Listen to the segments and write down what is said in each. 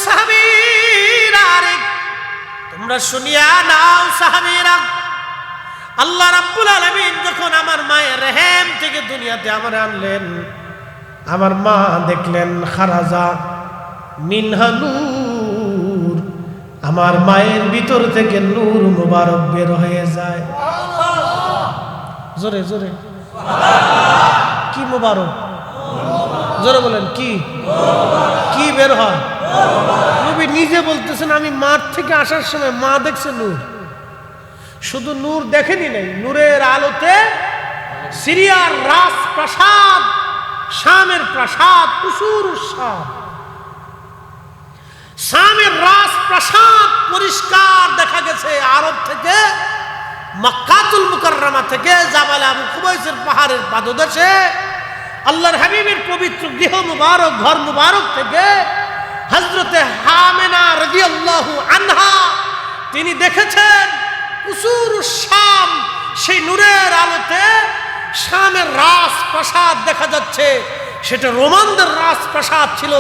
সাহাবীরা, তোমরা শুনিয়া নাও সাহাবীরা, আল্লাহ রাব্বুল আলামিন যখন আমার মায়ের রেহেম থেকে দুনিয়াতে আমার আনলেন, আমার মা দেখলেন খারাজা মিনহা নূর, আমার মায়ের ভিতর থেকে নূর মুবারক বের হয়ে যায়। জোরে জোরে কি মুবারক? জোরে বলেন কি কি বের হয়? নবী নিজে বলতেছেন, আমি মাঠ থেকে আসার সময় মা দেখছে নূর। শুধু নূর দেখেনি নাই, নূরের আলোতে সিরিয়ার রাজপ্রাসাদ, শামের প্রাসাদ, কুসুর শাম, শামের রাজপ্রাসাদ পরিষ্কার দেখা গেছে। আরব থেকে, মক্কাতুল মুকাররমা থেকে, জাবালে আবু কুবাইসের পাহাড়ের পাদদেশে আল্লাহর হাবিবের পবিত্র গৃহ মুবারক, ঘর মুবারক থেকে হযরতে হামেনা রাদিয়াল্লাহু আনহা তিনি দেখেছেন কুসুর শাম, সেই নূরের আলোতে শামের রাজপ্রাসাদ দেখা যাচ্ছে। সেটা রোমানদের রাজপ্রাসাদ ছিল,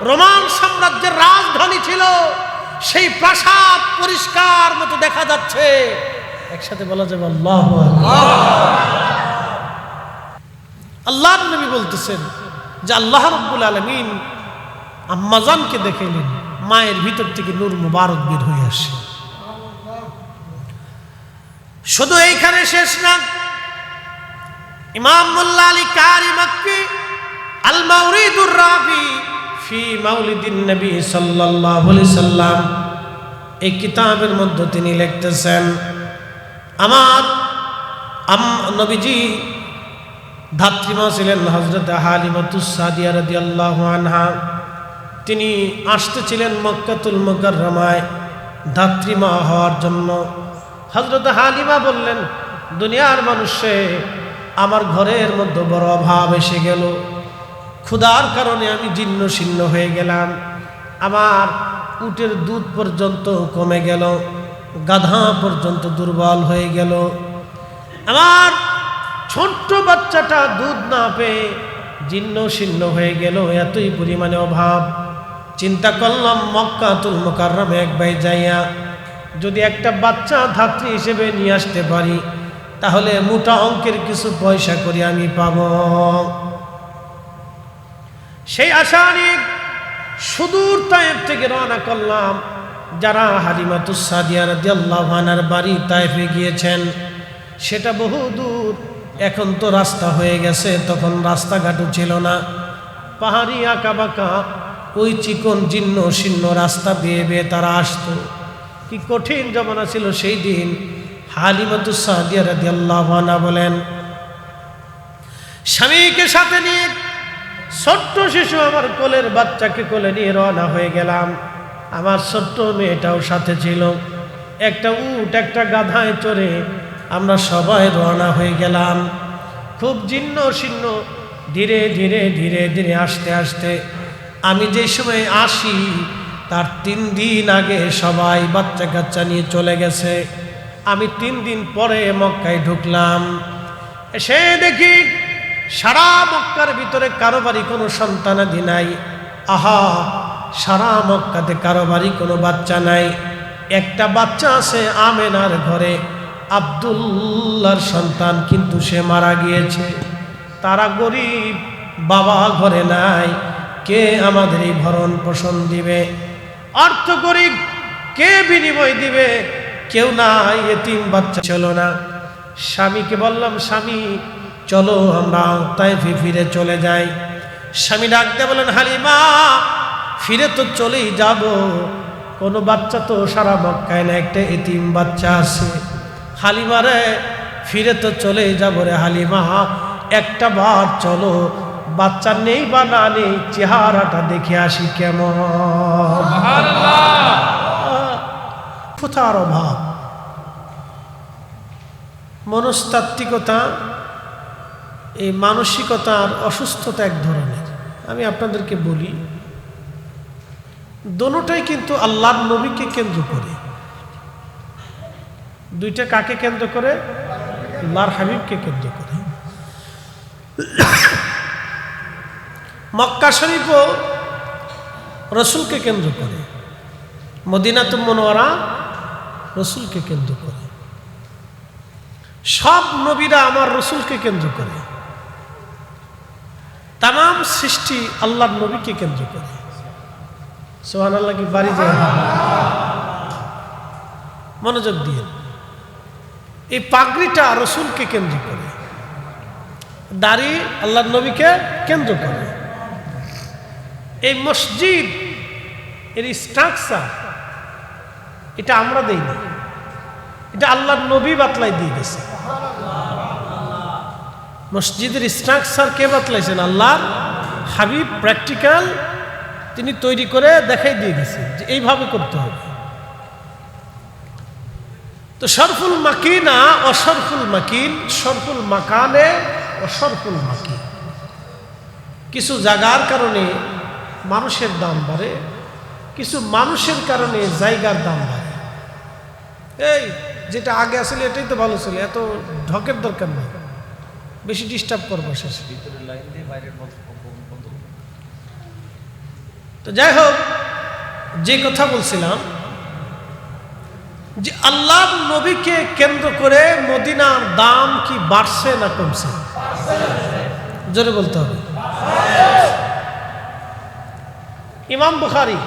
রোমান সাম্রাজ্যের রাজধানী ছিল। সেই প্রাসাদ পরিষ্কার মতো দেখা যাচ্ছে। একসাথে বলা যাবে আল্লাহু আকবার। আল্লাহর নবী বলতেছেন যে আল্লাহ রাব্বুল আলামিন আম্মাজানকে দেখাইলেন, মায়ের ভিতর থেকে নূর মুবারক বের হয়ে আসে। শুধু এইখানে শেষ না, ইমাম মোল্লা আলী কারি মক্কি আল মাওরিদুর রাফি ফি মাউলিদিন নবী সাল্লাল্লাহু আলাইহি সাল্লাম এই কিতাবের মধ্যে তিনি লিখতেছেন, আমার নবীজি ধাত্রীমা ছিলেন হযরত হালিমাতুস সাদিয়া রাদিয়াল্লাহু আনহা। তিনি আসতেছিলেন মক্কাতুল মুকাররমায় ধাত্রীমা হওয়ার জন্য। হযরত হালিমা বললেন, দুনিয়ার মানুষে আমার ঘরের মধ্যে বড় অভাব এসে গেল, ক্ষুধার কারণে আমি জীর্ণ শীর্ণ হয়ে গেলাম, আমার উটের দুধ পর্যন্ত কমে গেল, গাধা পর্যন্ত দুর্বল হয়ে গেল, আমার ছোট্ট বাচ্চাটা দুধ না পেয়ে জীর্ণ শীর্ণ হয়ে গেল, এতই পরিমাণে অভাব। চিন্তা করলাম মক্কাতুল মুকাররমে এক ভাই যাইয়া যদি একটা বাচ্চা ধাত্রী হিসেবে নিয়ে আসতে পারি, তাহলে মোটা অঙ্কের কিছু পয়সা করে আমি পাব। সেই আশা নিয়ে সুদূর তায়েফ থেকে রওনা করলাম। যারা হালিমাতুস সাদিয়া রাদিয়াল্লাহু আনহার বাড়ি তায়েফে গিয়েছেন, সেটা বহু দূর। এখন তো রাস্তা হয়ে গেছে, তখন রাস্তাঘাটও ছিল না, পাহাড়ি আঁকা বাঁকা ওই চিকন জীর্ণ শীর্ণ রাস্তা বেয়ে বেয়ে তারা আসতো। কি কঠিন জমানা ছিল সেই দিন। হালিমাতুস সাদিয়া রাদিয়াল্লাহু আনহা বলেন, স্বামীকে সাথে নিয়ে ছোট্ট শিশু আমার কোলের বাচ্চাকে কোলে নিয়ে রওনা হয়ে গেলাম। আমার ছোট্ট মেয়েটাও সাথে ছিল। একটা উট একটা গাধায় চড়ে আমরা সবাই রওনা হয়ে গেলাম। খুব জীর্ণ শীর্ণ, ধীরে ধীরে ধীরে ধীরে আস্তে আস্তে আমি যে সময় আসি তার 3 দিন আগে সবাই বাচ্চা কাচ্চা নিয়ে চলে গেছে। আমি 3 দিন পরে মক্কায় ঢুকলাম। এসে দেখি সারা মক্কার ভিতরে কারো বাড়ি কোনো সন্তানাদি নাই। আহা, সারা মক্কাতে কারো বাড়ি কোনো বাচ্চা নাই। একটা বাচ্চা আছে আমেনার ঘরে, আব্দুল্লাহর সন্তান, কিন্তু সে মারা গিয়েছে। তারা গরিব, বাবা ঘরে নাই, কে আমাদের এই ভরণ পোষণ দিবে? অর্থ গরিব, কে বিনিময় দিবে? কেউ নাই, এতিম বাচ্চা ছিল না। স্বামীকে বললাম, স্বামী চলো আমরা তায়েফে ফিরে চলে যাই। স্বামী ডাকতে বলেন, হালিমা ফিরে তো চলেই যাব, কোনো বাচ্চা তো সারা মক্কায় না, একটা এতিম বাচ্চা আছে। হালিমা রে, ফিরে তো চলেই যাব রে হালিমা, একটা বার চলো, বাচ্চা নেই বা না নেই চেহারাটা দেখে আসি কেমন। কোথার অভাব, মনস্তাত্ত্বিকতা, এই মানসিকতার অসুস্থতা এক ধরনের। আমি আপনাদেরকে বলি, দোনোটাই কিন্তু আল্লাহর নবীকে কেন্দ্র করে। দুইটা কাকে কেন্দ্র করে? আল্লাহর হাবিবকে কেন্দ্র করে। মক্কা শরীফও রসুলকে কেন্দ্র করে, মদিনাতুল মুনাওয়ারা রসুলকে কেন্দ্র করে, সব নবীরা আমার রসুলকে কেন্দ্র করে, তামাম সৃষ্টি আল্লাহর নবীকে কেন্দ্র করে। সুবহানাল্লাহ কি বাড়ি যায়? মনোযোগ দিয়ে, এই পাগড়িটা রসুলকে কেন্দ্র করে, দাড়ি আল্লাহর নবীকে কেন্দ্র করে। এই মসজিদ এর স্ট্রাকচার এটা আমরা দেইনি, এটা আল্লাহর নবী বাতলাই দিয়ে গেছে। মসজিদের স্ট্রাকচার কে বাতলাইছেন? আল্লাহর হাবিব প্র্যাকটিক্যাল তিনি তৈরি করে দেখাই দিয়ে গেছেন যে এইভাবে করতে হবে। তো শরফুল মাকিনা অশরফুল মাকিন, শরফুল মাকানে অশরফুল মাকিন। কিছু জায়গার কারণে মানুষের দাম বাড়ে, কিছু মানুষের কারণে জায়গার দাম বাড়ে। এই যেটা আগে আসলে এটাই তো ভালো ছিল, এত ঢকের দরকার নেই, বেশি ডিস্টার্ব করবো শেষ। তো যাই হোক, যে কথা বলছিলাম যে আল্লাহর নবীকে কেন্দ্র করে মদিনার দাম কি বাড়ছে না কমছে? জোরে বলতে হবে। ইমাম বুখারী,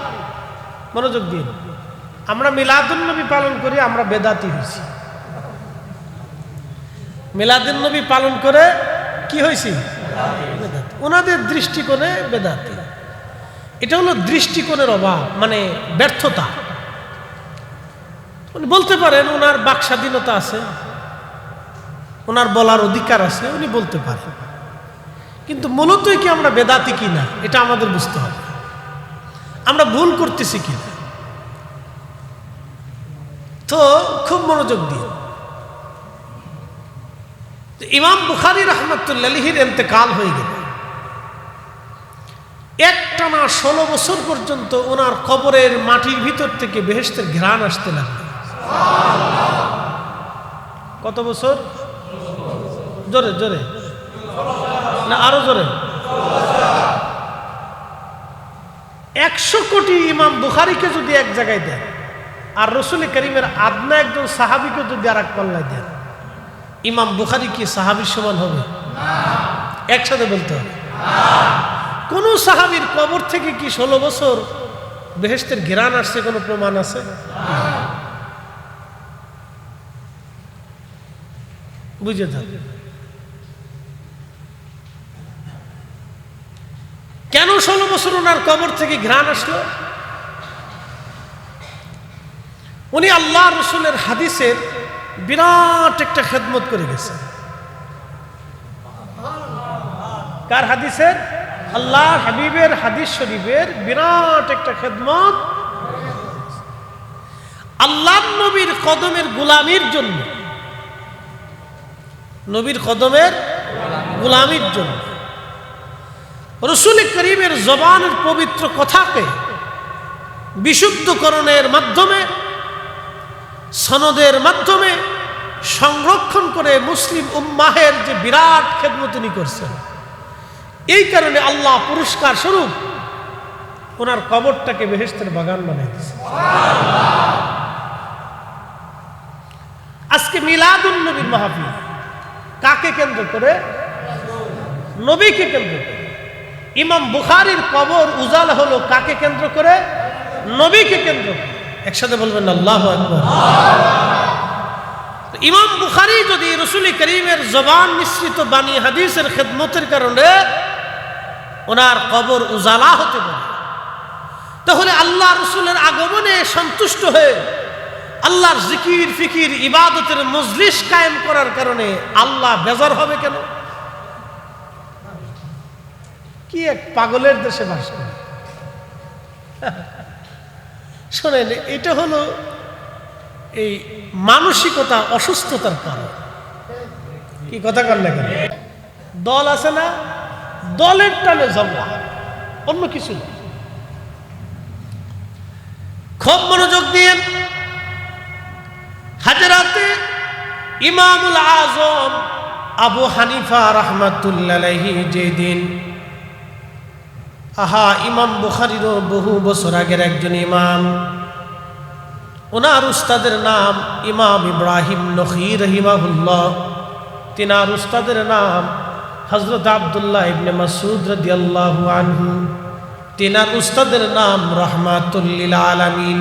মনোযোগ দিন, আমরা মিলাদুন নবী পালন করি, আমরা বেদাতি হয়েছি। মিলাদুন নবী পালন করে কি হয়েছি? বেদাতি। ওনাদের দৃষ্টিকোণে বেদাতি। এটা হলো দৃষ্টিকোণের অভাব, মানে ব্যর্থতা। উনি বলতে পারেন ওনার বাক স্বাধীনতা আছে, ওনার বলার অধিকার আছে, উনি বলতে পারেন, কিন্তু মূলতই কি আমরা বেদাতি কিনা এটা আমাদের বুঝতে হবে, আমরা ভুল করতেছি কিনা। তো খুব মনোযোগ দিয়ে, ইমাম বুখারী রাহমাতুল্লাহি আলাইহির ইন্তেকাল হয়ে গেল। একটানা 16 বছর পর্যন্ত ওনার কবরের মাটির ভিতর থেকে বেহেশতের ঘ্রাণ আসতে লাগলো। কত বছর? জোরে জোরে না আরো জোরে? 100 কোটি ইমাম বুখারীকে যদি এক জায়গায় দেন, আর রসুল করিমের আদনা একজন সাহাবীকে যদি আর এক পাল্লায় দেন, ইমাম বুখারী কি সাহাবীর সমান হবে? একসাথে বলতে হবে। কোন সাহাবীর কবর থেকে কি 16 বছর বেহেশতের ঘ্রাণ আসছে কোনো প্রমাণ আছে? বুঝে থাক। কেন 16 বছর ওনার কবর থেকে ঘ্রাণ আসলো? উনি আল্লাহ রসুলের হাদিসের বিরাট একটা খেদমত করে গেছেন। কার হাদিসের? আল্লাহ হাবিবের হাদিস শরীফের বিরাট একটা খেদমত। আল্লাহ নবীর কদমের গোলামির জন্য, নবীর কদমের গোলামির জন্য রসুল করিমের জবানের পবিত্র কথাকে বিশুদ্ধকরণের মাধ্যমে, সনদের মাধ্যমে সংরক্ষণ করে মুসলিম উম্মাহের যে বিরাট খেদমত তিনি করছেন, এই কারণে আল্লাহ পুরস্কার স্বরূপ ওনার কবরটাকে বেহেশতের বাগান বানিয়ে দিয়েছে। আজকে মিলাদুন নবীর মাহফিল কাকে কেন্দ্র করে? নবীকে কেন্দ্র করে। ইমাম বুখারীর কবর উজালা হলো কাকে কেন্দ্র করে? নবীকে কেন্দ্র করে। একসাথে বলবেন আল্লাহু আকবার। ইমাম বুখারী যদি রাসূল করিমের জবান মিশ্রিত বাণী হাদিসের খেদমতের কারণে ওনার কবর উজালা হতে পারে, তাহলে আল্লাহ রসুলের আগমনে সন্তুষ্ট হয়ে আল্লাহর জিকির ফিকির ইবাদতের মজলিস কায়েম করার কারণে আল্লাহ বেজার হবে কেন? কি এক পাগলের দেশে বাস করে। শোনেন, এটা হলো এই মানসিকতা অসুস্থতার কারণ। কি কথা কর না কেন? দল আছে না, দলের টানে ঝগড়া, অন্য কিছু না। খুব মনোযোগ দিয়ে, হাজরাতে ইমামুল আজম আবু হানিফা রাহমাতুল্লাহি আলাইহি যেদিন আহা, ইমাম বুখারীরও বহু বছর আগের একজন ইমাম, ওনার উস্তাদের নাম ইমাম ইব্রাহিম নখী রাহিমাহুল্লাহ। তিনার উস্তাদের নাম হযরত আব্দুল্লাহ ইবনে মাসউদ রাদিয়াল্লাহু আনহু। তিনার উস্তাদের নাম রাহমাতুল লিল আলামিন,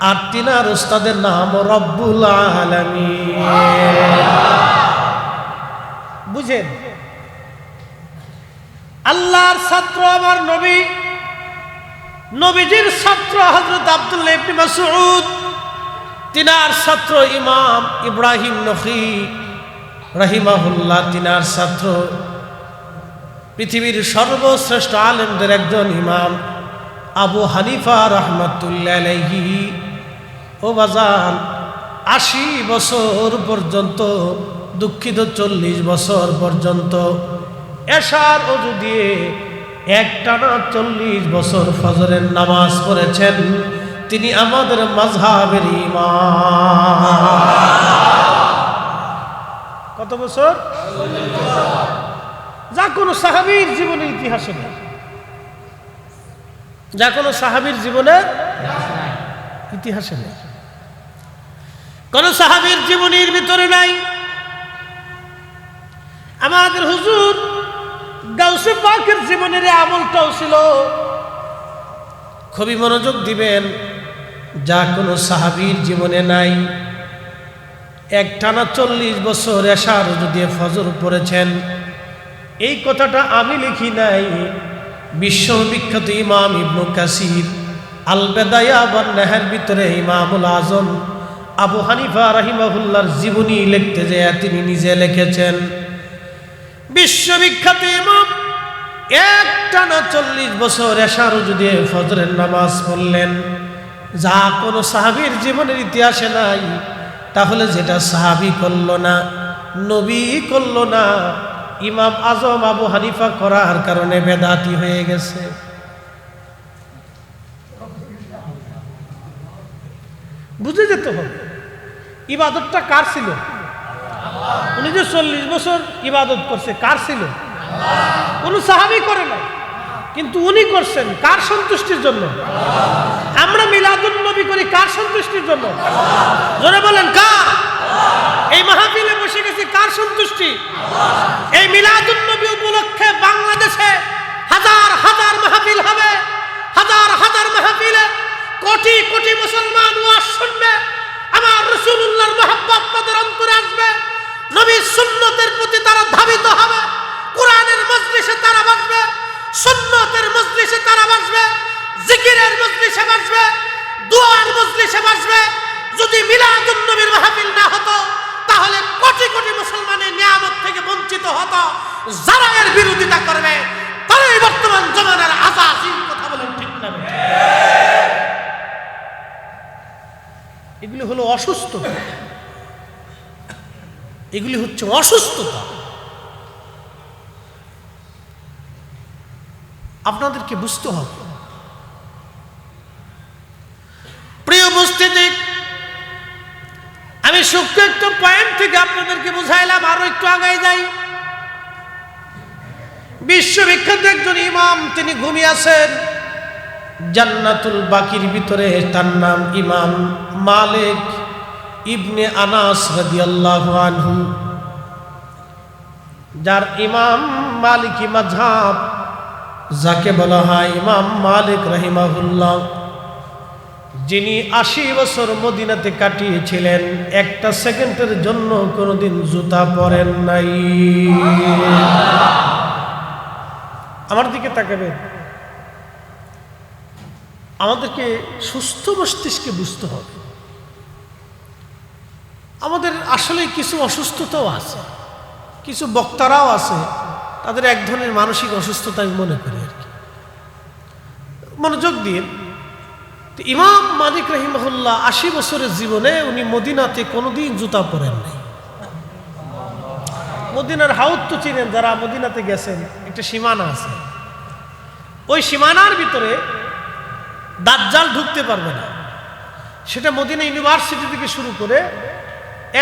আর তিনার উস্তাদের নাম রব্বুল আলামিন। বুঝেন, আল্লাহর ছাত্র আমার নবী, নবীজির ছাত্র হযরত আব্দুল্লাহ ইবনে মাসউদ, তিনার ছাত্র ইমাম ইব্রাহিম নখী রাহিমাহুল্লাহ, তিনার ছাত্র পৃথিবীর সর্বশ্রেষ্ঠ আলেমদের একজন ইমাম আবু হানিফা রাহমাতুল্লাহ আলাইহি। ও বাজান, ৮০ বছর পর্যন্ত, দুঃখিত ৪০ বছর পর্যন্ত এশার ওযু দিয়ে একটানা ৪০ বছর ফজরের নামাজ পড়েছেন। তিনি আমাদের মাযহাবের ইমাম। কত বছর? যা কোনো সাহাবীর জীবনের ইতিহাসে নেই, যা কোনো সাহাবীর জীবনের ইতিহাসে নেই, কোন সাহাবীর জীবনীর ভিতরে নাই। আমাদের হুজুর গাউসে পাকের জীবনের আমলটাও ছিল, খুবই মনোযোগ দিবেন, যা কোনো সাহাবীর জীবনে নাই। একটানা ৪০ বছর এশার ওযু দিয়ে ফজর পড়েছেন। এই কথাটা আমি লিখি নাই, বিশ্ববিখ্যাত ইমাম ইবনে কাসির আল বেদায়া ওয়ান নেহার ভিতরে ইমামুল আজম আবু হানিফা রাহিমাহুল্লাহর জীবনী লিখতে যায় তিনি নিজে লিখেছেন। বিশ্ববিখ্যাত ইমাম একটানা ৪০ বছর এশার ওযু দিয়ে ফজরের নামাজ পড়লেন, যা কোনো সাহাবীর জীবনের ইতিহাসে নাই। তাহলে যেটা সাহাবী করলো না, নবী করলো না, ইমাম আজম আবু হানিফা করার কারণে বেদাতি হয়ে গেছে। বুঝে যেতে হবে ইবাদতটা কার ছিল। উনি যে ৪০ বছর ইবাদত করছে, কার ছিল? কোন সাহাবী করে না, কিন্তু উনি করছেন কার সন্তুষ্টির জন্য? আমরা মিলাদুন নবী করি কার সন্তুষ্টির জন্য? জোরে বলেন কার? এই মাহফিলে বসে গেছি কার সন্তুষ্টি? এই মিলাদুন নবী উপলক্ষে বাংলাদেশে হাজার হাজার মাহফিল হবে, হাজার হাজার মাহফিলে কোটি কোটি মুসলমান ওয়াজ শুনবে। আমার রাসূলুল্লাহর মহব্বত তাদের অন্তরে আসবে, নবীর সুন্নতের প্রতি তারা ধাবিত হবে, কোরআনের মজলিসে তারা বসবে, সুন্নতের মজলিসে তারা বসবে, জিকিরের মজলিসে বসবে, দুআর মজলিসে বসবে। যদি মিলাদুন নবীর মাহফিল না হতো তাহলে কোটি কোটি মুসলমানের নিয়ামত থেকে বঞ্চিত হতো। যারা এর বিরোধিতা করবে তারাই বর্তমান জমানার আযাসীন। কথা বলেন ঠিক না? এগুলি হলো অসুস্থতা, এগুলি হচ্ছে অসুস্থতা। আপনাদেরকে বুঝতে হবে। প্রিয় উপস্থিতি, আমি সূক্ষ্ম একটা পয়েন্ট থেকে আপনাদেরকে বুঝাইলাম, আরো একটু আগায় যাই। বিশ্ববিখ্যাত একজন ইমাম, তিনি ঘুমিয়ে আছেন জান্নাতুল বাকির ভিতরে। তার নাম ইমাম মালিক ইবনে আনাস রাদিয়াল্লাহু আনহু, যার ইমাম মালিকি মাযহাব, যাকে বলা হয় ইমাম মালিক রাহিমাহুল্লাহ, যিনি ৮০ বছর মদিনাতে কাটিয়েছিলেন, একটা সেকেন্ডের জন্য কোনোদিন জুতা পরেন নাই। আমার দিকে তাকাবেন। আমাদেরকে সুস্থ মস্তিষ্কে বুঝতে হবে, আমাদের আসলে কিছু অসুস্থতাও আছে, কিছু বক্তারাও আছে, তাদের এক ধরনের মানসিক অসুস্থতা আমি মনে করি আর কি। মনোযোগ দিয়ে, ইমাম মালিক রাহিমাহুল্লাহ ৮০ বছরের জীবনে উনি মদিনাতে কোনোদিন জুতা পরেন নাই। মদিনার হাউদ তো চিনেন, যারা মদিনাতে গেছেন, একটা সীমানা আছে, ওই সীমানার ভিতরে দাজ্জাল ঢুকতে পারবে না। সেটা মদিনা ইউনিভার্সিটি থেকে শুরু করে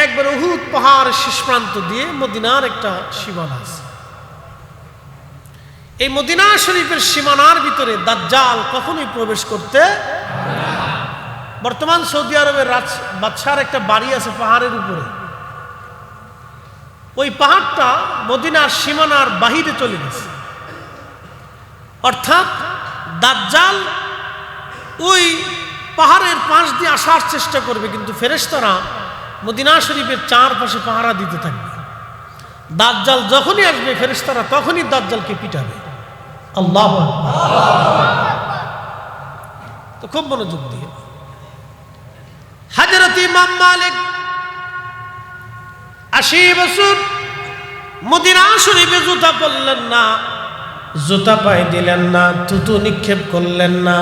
একবার উহুদ পাহাড় শেষ প্রান্ত দিয়ে মদিনার একটা সীমানা আছে। এই মদিনা শরীফের সীমানার ভিতরে দাজ্জাল কখনোই প্রবেশ করতে বর্তমান সৌদি আরবের বাদশার একটা বাড়ি আছে পাহাড়ের উপরে, ওই পাহাড়টা মদিনার সীমানার বাহিরে চলে গেছে। অর্থাৎ দাজ্জাল ওই পাহাড়ের পাশ দিয়ে আসার চেষ্টা করবে, কিন্তু ফেরেশতারা মদিনা শরীফের চারপাশে পাহারা দিতে থাকবে। দাজ্জাল যখনই আসবে ফেরেশতারা তখনই দাজ্জালকে পিটাবে। আল্লাহু আকবার। তো খুব মনোযোগ দিয়ে হযরত ইমাম মালিক 80 বছর মদিনা শরীফে জুতা পরলেন না, জুতা পায়ে দিলেন না, থুতু নিক্ষেপ করলেন না।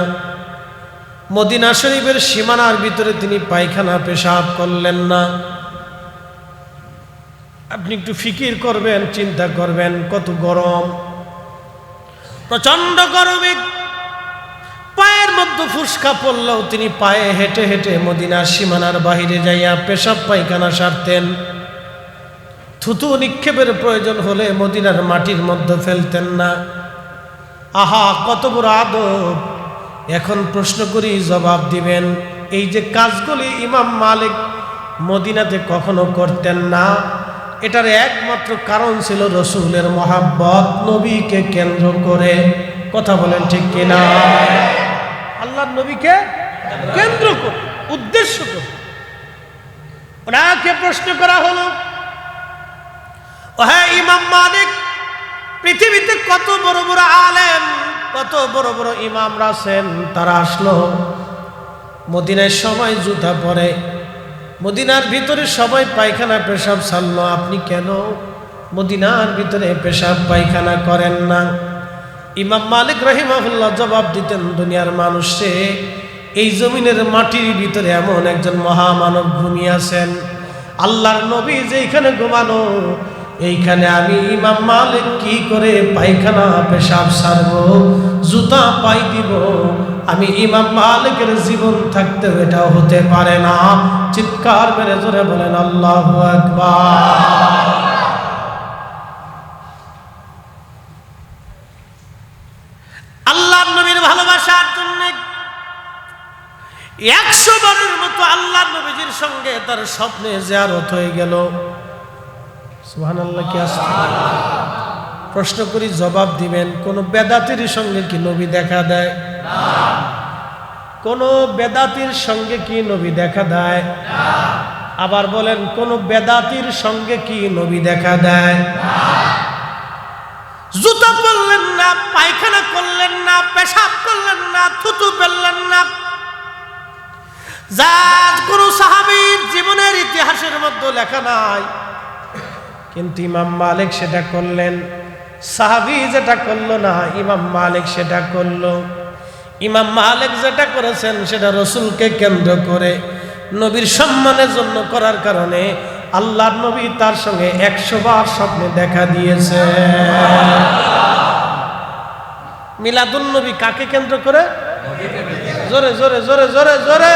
মদিনা শরীফের সীমানার ভিতরে তিনি পায়খানা পেশাব করলেন না। আপনি একটু ফিকির করবেন, চিন্তা করবেন, কত গরম, প্রচন্ড গরমে পায়ের মধ্যে ফুসকা পড়লেও তিনি পায়ে হেঁটে হেঁটে মদিনার সীমানার বাহিরে যাইয়া পেশাব পায়খানা সারতেন। থুতু নিক্ষেপের প্রয়োজন হলে মদিনার মাটির মধ্যে ফেলতেন না। আহা, কত বড় আদব! এখন প্রশ্ন করি, জবাব দিবেন। এই যে কাজগুলি ইমাম মালিক মদিনাতে কখনো করতেন না, এটার একমাত্র কারণ ছিল রসুলের মহাব্বত, নবীকে কেন্দ্র করে। কথা বলেন ঠিক কিনা? আল্লাহর নবীকে কেন্দ্র করে, উদ্দেশ্য করে। ওনাকে প্রশ্ন করা হলো, ও হ্যাঁ ইমাম মালিক, পৃথিবীতে কত বড় বড় আলেম, কত বড় বড় ইমামরা আছেন, তারা আসলো মদিনায় সবাই জুতা পরে, মদিনার ভিতরে সবাই পায়খানা পেশাব ছাড়লো, আপনি কেন মদিনার ভিতরে পেশাব পায়খানা করেন না? ইমাম মালিক রাহিমাহুল্লাহ জবাব দিতেন, দুনিয়ার মানুষে, এই জমিনের মাটির ভিতরে এমন একজন মহামানব ঘুমিয়ে আছেন, আল্লাহর নবী যেখানে ঘুমানো, এইখানে আমি ইমাম মালিক কি করে পায়খানা পেশাব সারব, জুতা পাই দিব? আমি ইমাম মালিকের জীবন থাকতে এটাও হতে পারে না। চিৎকার মেরে জোরে বলেন আল্লাহু আকবার। আল্লাহর নবীর ভালোবাসার জন্য 100 বারের মতো আল্লাহর নবীজির সঙ্গে তার স্বপ্নে জিয়ারত হয়ে গেল। সুবহানাল্লাহ, কি আছে? প্রশ্ন করি, জবাব দিবেন। কোন বেদাতির সঙ্গে কি নবী দেখা দেয়? না। কোন বেদাতির সঙ্গে কি নবী দেখা দেয়? না। আবার বলেন, কোন বেদাতির সঙ্গে কি নবী দেখা দেয়? না। জুতা পরলেন না, পায়খানা করলেন না, পেশাব করলেন না, থুতু ফেললেন না, যা কোন সাহাবীর জীবনের ইতিহাসের মধ্যে লেখা নাই। কিন্তু ইমাম মালিক সেটা করলেন। সাহাবী যেটা করলো না, ইমাম মালিক সেটা করলো। ইমাম মালিক যেটা করেছেন সেটা রসুলকে কেন্দ্র করে, নবীর সম্মানের জন্য করার কারণে আল্লাহর নবী তার সঙ্গে 100 বার স্বপ্নে দেখা দিয়েছে। মিলাদুন নবী কাকে কেন্দ্র করে? জোরে জোরে জোরে জোরে জোরে।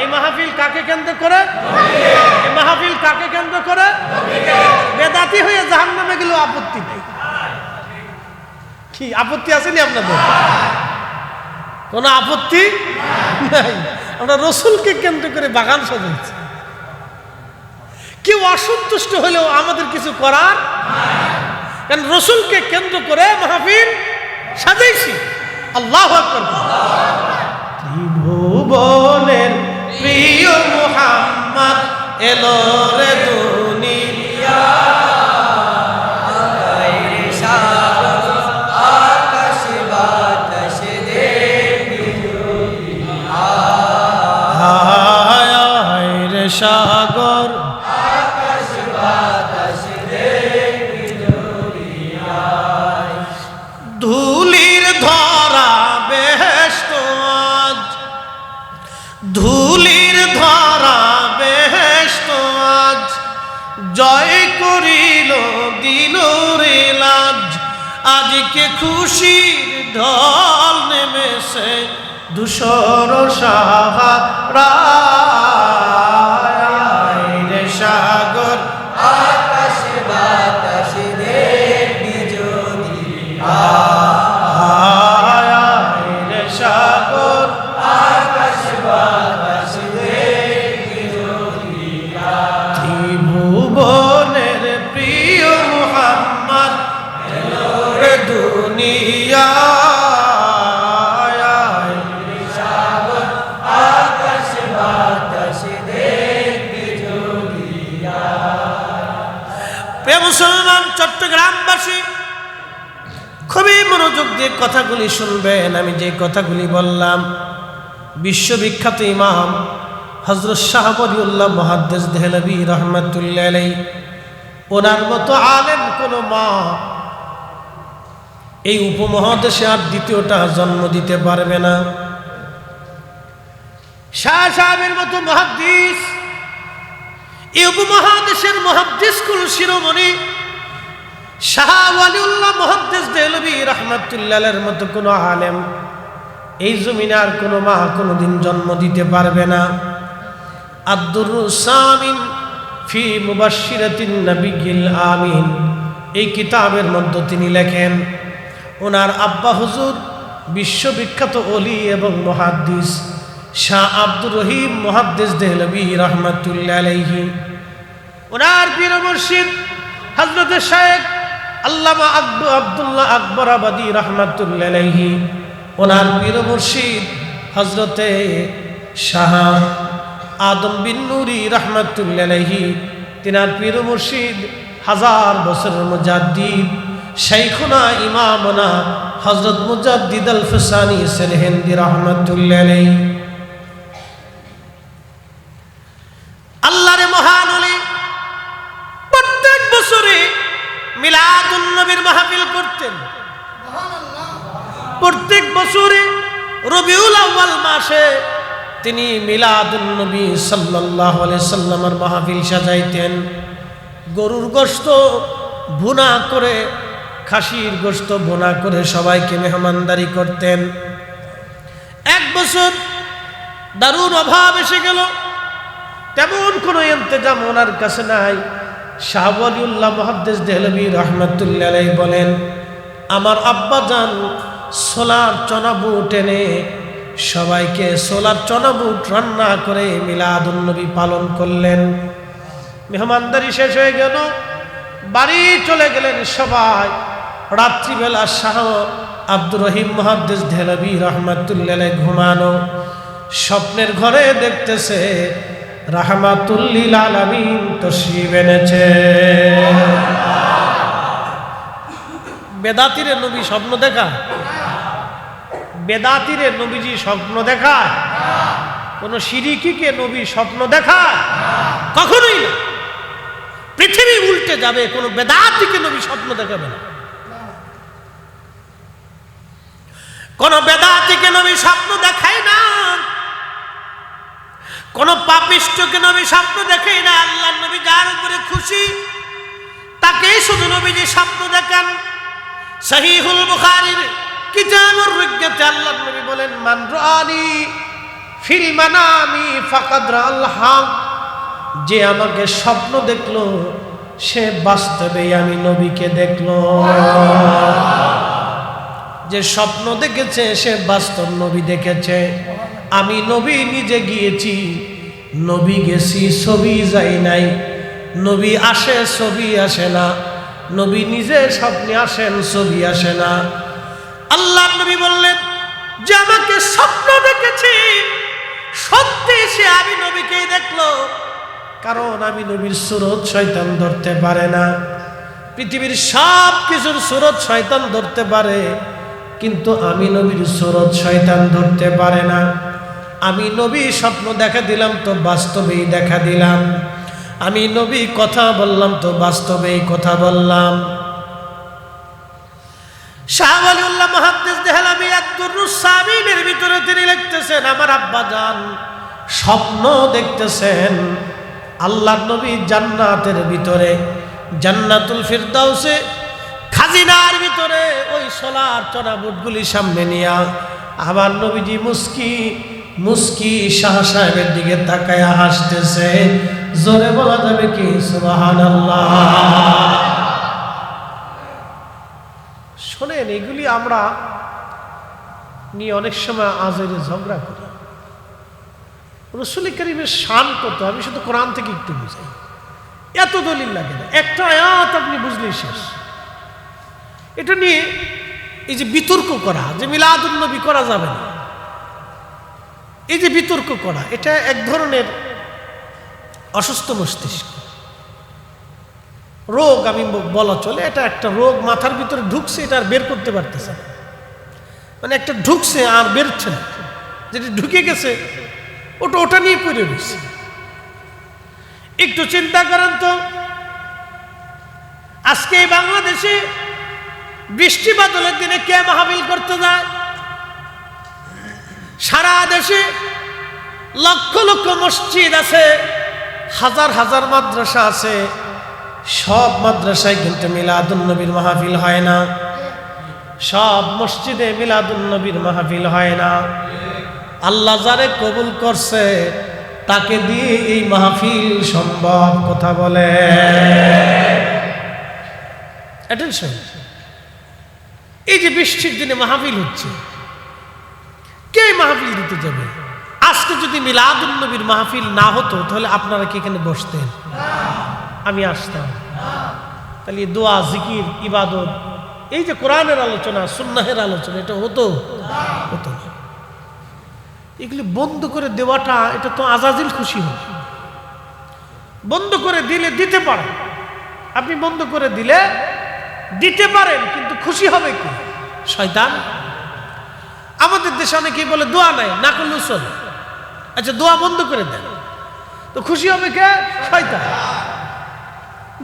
এই মাহফিল কাকে কেন্দ্র করে? এই মাহফিল কাকে কেন্দ্র করে? বেদাতি হয়ে জাহান্নামে গেলেও আপত্তি নেই। কি আপত্তি আছে নি আপনাদের? কোনো আপত্তি নাই। আমরা রসুলকে কেন্দ্র করে বাগান সাজাইছি। কেউ অসন্তুষ্ট হলেও আমাদের কিছু করার, কারণ রসুলকে কেন্দ্র করে মাহফিল সাজাইছি। আল্লাহু আকবার। ত্রিভুবনের প্রিয় মুহাম্মদ এলো রে দুনিয়া, আকাশ বাতাস দেখি হায় রে সাগর, আকাশ বাতাস দেখি ধুলির ধরা বেহেশত, ধুলির ধরা বেহেশত জয় করিল দিল রে লাজ। আজকে খুশির ঢল নেমেছে ধূসর সাহারা রে সাগর, আকাশ বাতাস দেখবি যদি সাগর আকাশ বাতাস ত্রিভুবনের প্রিয় মুহাম্মদ এলো রে দুনিয়া মুসলমান চট্টগ্রামবাসী খুবই মনোযোগ দিয়ে কথাগুলি শুনবেন। আমি যে কথাগুলি বললাম বিশ্ববিখ্যাত ইমাম হযরত শাহ ওলিউল্লাহ মুহাদ্দিস দেহলভী রাহমাতুল্লাহ আলাইহি ওনার মতো আলেম কোন মা এই উপমহাদেশে আর দ্বিতীয়টা জন্ম দিতে পারবে না। শাহ সাহেবের মতো মুহাদ্দিস এই উপমহাদেশের মুহাদ্দিস কুল শিরোমণি শাহ ওয়ালিউল্লাহ মুহাদ্দিস দেহলভী রাহমাতুল্লাহ আলাইহির মতো কোন আলেম এই জমিনে আর কোন মা কোনদিন জন্ম দিতে পারবে না। আদ-দুররুস সামিন ফি মুবাশশিরাতিন নবিয়্যিল আমিন এই কিতাবের মধ্যে তিনি লেখেন ওনার আব্বা হুজুর বিশ্ববিখ্যাত ওলি এবং মুহাদ্দিস শাহ আব্দুর রহিম মুহাদ্দিস দেহলভী রাহমাতুল্লাহ আলাইহি ওনার পীর মুর্শিদ হযরত শাইখ আল্লামা আব্দুল্লাহ আকবরাবাদী রাহমাতুল্লাহ আলাইহি ওনার পীর মুর্শিদ হযরতে শাহ আদম বিন নুরি রাহমাতুল্লাহ আলাইহি তিনার পীর মুর্শিদ হাজার বছরের মুজাদ্দিদ শাইখুনা ইমামনা হযরত মুজাদ্দিদ আল ফসানি সিরহিন্দি রাহমাতুল্লাহ আলাইহি আল্লাহর মহান ওলি প্রত্যেক বছরে মিলাদুন নবীর মাহফিল করতেন। প্রত্যেক বছরে রবিউল আউয়াল মাসে তিনি মিলাদুন নবী সাল্লাল্লাহু আলাইহি সাল্লামের মাহফিল সাজাইতেন। গরুর গোশত ভুনা করে খাসির গোশত ভুনা করে সবাইকে মেহমানদারি করতেন। এক বছর দারুণ অভাব এসে গেল, তেমন কোনো ইন্তজাম ওনার কাছে নাই। শাহ ওয়ালিউল্লাহ মুহাদ্দিস দেহলভী রাহমাতুল্লাহ আলাইহি বলেন আমার আব্বা জান সোলার চনা বুট এনে সবাইকে সোলার চনা বুট রান্না করে মিলাদুন নবী পালন করলেন। মেহমানদারি শেষ হয়ে গেল, বাড়ি চলে গেলেন সবাই। রাত্রিবেলা শাহ আব্দুর রহিম মুহাদ্দিস দেহলভী রাহমাতুল্লাহ আলাইহি ঘুমানো, স্বপ্নের ঘরে দেখতেছে রাহমাতুল লিল আলামিন তশরীফ এনেছে। বেদাতিরে নবী স্বপ্ন দেখা? বেদাতিরে নবীজি স্বপ্ন দেখায়? কোন শিরিকিকে নবী স্বপ্ন দেখায়? কখনোই না। পৃথিবী উল্টে যাবে, কোন বেদাতিকে নবী স্বপ্ন দেখাবে না। কোন বেদাতিকে নবী স্বপ্ন দেখায় না, কোন পাপিষ্ঠকে নবী স্বপ্ন দেখাই না। আল্লাহর নবী যার উপরে খুশি তাকেই শুধু নবীজি স্বপ্ন দেখান। সহিহুল বুখারীর কিতাবুর রুজ্জাতে আল্লাহর নবী বলেন মান রাআনি ফিল মানামি ফাকাদ রাআল হক, যে আমাকে স্বপ্ন দেখলো সে বাস্তবে আমি নবীকে দেখলো। যে স্বপ্ন দেখেছে সে বাস্তব নবী দেখেছে। আমি নবী নিজে গিয়েছি, নবী গেছি, ছবি যাই নাই। নবী আসে, ছবি আসে না। নবী নিজে স্বপ্নে আসেন, ছবি আসে না। আল্লাহর নবী বললেন যে আমাকে স্বপ্ন দেখেছি সত্যি সে আমি নবীকেই দেখলো। কারণ আমি নবীর সুরত শয়তান ধরতে পারে না। পৃথিবীর সব কিছুর সুরত শয়তান ধরতে পারে, কিন্তু আমি নবীর সুরত শয়তান ধরতে পারে না। আমি নবী স্বপ্ন দেখা দিলাম তো বাস্তবেই দেখা দিলাম। আমি নবী কথা বললাম তো বাস্তবেই কথা বললাম। শাহ ওয়ালিউল্লাহ মুহাদ্দিস দেহলভী আদ-দুররুস সামিনের ভিতরে তিনি লিখতেছেন আমার আব্বা জান স্বপ্ন দেখতেছেন আল্লাহর নবী জান্নাতের ভিতরে, জান্নাতুল ফিরদাউসে খাজিনার ভিতরে ওই সোলার চনা বুটগুলি সামনে নিয়া আমার নবীজি মুস্কি মুস্কি শাহ সাহেবের দিকে তাকায়া হাসতেছে। জোরে বলা যাবে কি সুবহানাল্লাহ? শোনেন, এগুলি আমরা নিয়ে অনেক সময় আজেরে ঝগড়া করি। রাসূল কারীমের শান কত আমি শুধু কোরআন থেকে একটু বুঝাই, এত দলিল লাগে না, একটা আয়াত আপনি বুঝলেই শেষ। এটা নিয়ে এই যে বিতর্ক করা যে মিলাদুন নবী করা যাবে না, এই যে বিতর্ক করা, এটা এক ধরনের অসুস্থ মস্তিষ্ক রোগ আমি বলা চলে। এটা একটা রোগ মাথার ভিতরে ঢুকছে, এটা আর বের করতে পারতেছে না, মানে একটা ঢুকছে আর বেরোচ্ছে না, যেটা ঢুকে গেছে ওটা নিয়ে পড়ে রয়েছে। একটু চিন্তা করেন তো, আজকে এই বাংলাদেশে বৃষ্টি বাদলের দিনে কে মাহফিল করতে যায়? সারা দেশে লক্ষ লক্ষ মসজিদ আছে, হাজার হাজার মাদ্রাসা আছে, সব মাদ্রাসায় কিন্তু মিলাদুন নবীর মাহফিল হয় না, সব মসজিদে মিলাদুন নবীর মাহফিল হয় না। আল্লাহ যারে কবুল করছে তাকে দিয়ে এই মাহফিল সম্ভব, কথা বলে। অ্যাটেনশন, এই যে বৃষ্টির দিনে মাহফিল হচ্ছে, কে মাহফিল দিতে যাবে? আজকে যদি মিলাদুন নবীর মাহফিল না হতো তাহলে আপনারা কি এখানে বসতেন? আমি আসতাম? তাহলে দোয়া, জিকির, ইবাদত, এই যে কোরআনের আলোচনা, সুন্নাহের আলোচনা, এটা হতো না। এগুলি বন্ধ করে দেওয়াটা, এটা তো আজাজিল খুশি হবে। বন্ধ করে দিলে দিতে পারেন, আপনি বন্ধ করে দিলে দিতে পারেন, কিন্তু খুশি হবে কি? শয়তান। আমাদের দেশে অনেকেই বলে দোয়া নাই, না করলে চলে। আচ্ছা, দোয়া বন্ধ করে দেন তো খুশি হবে কে? শয়তান।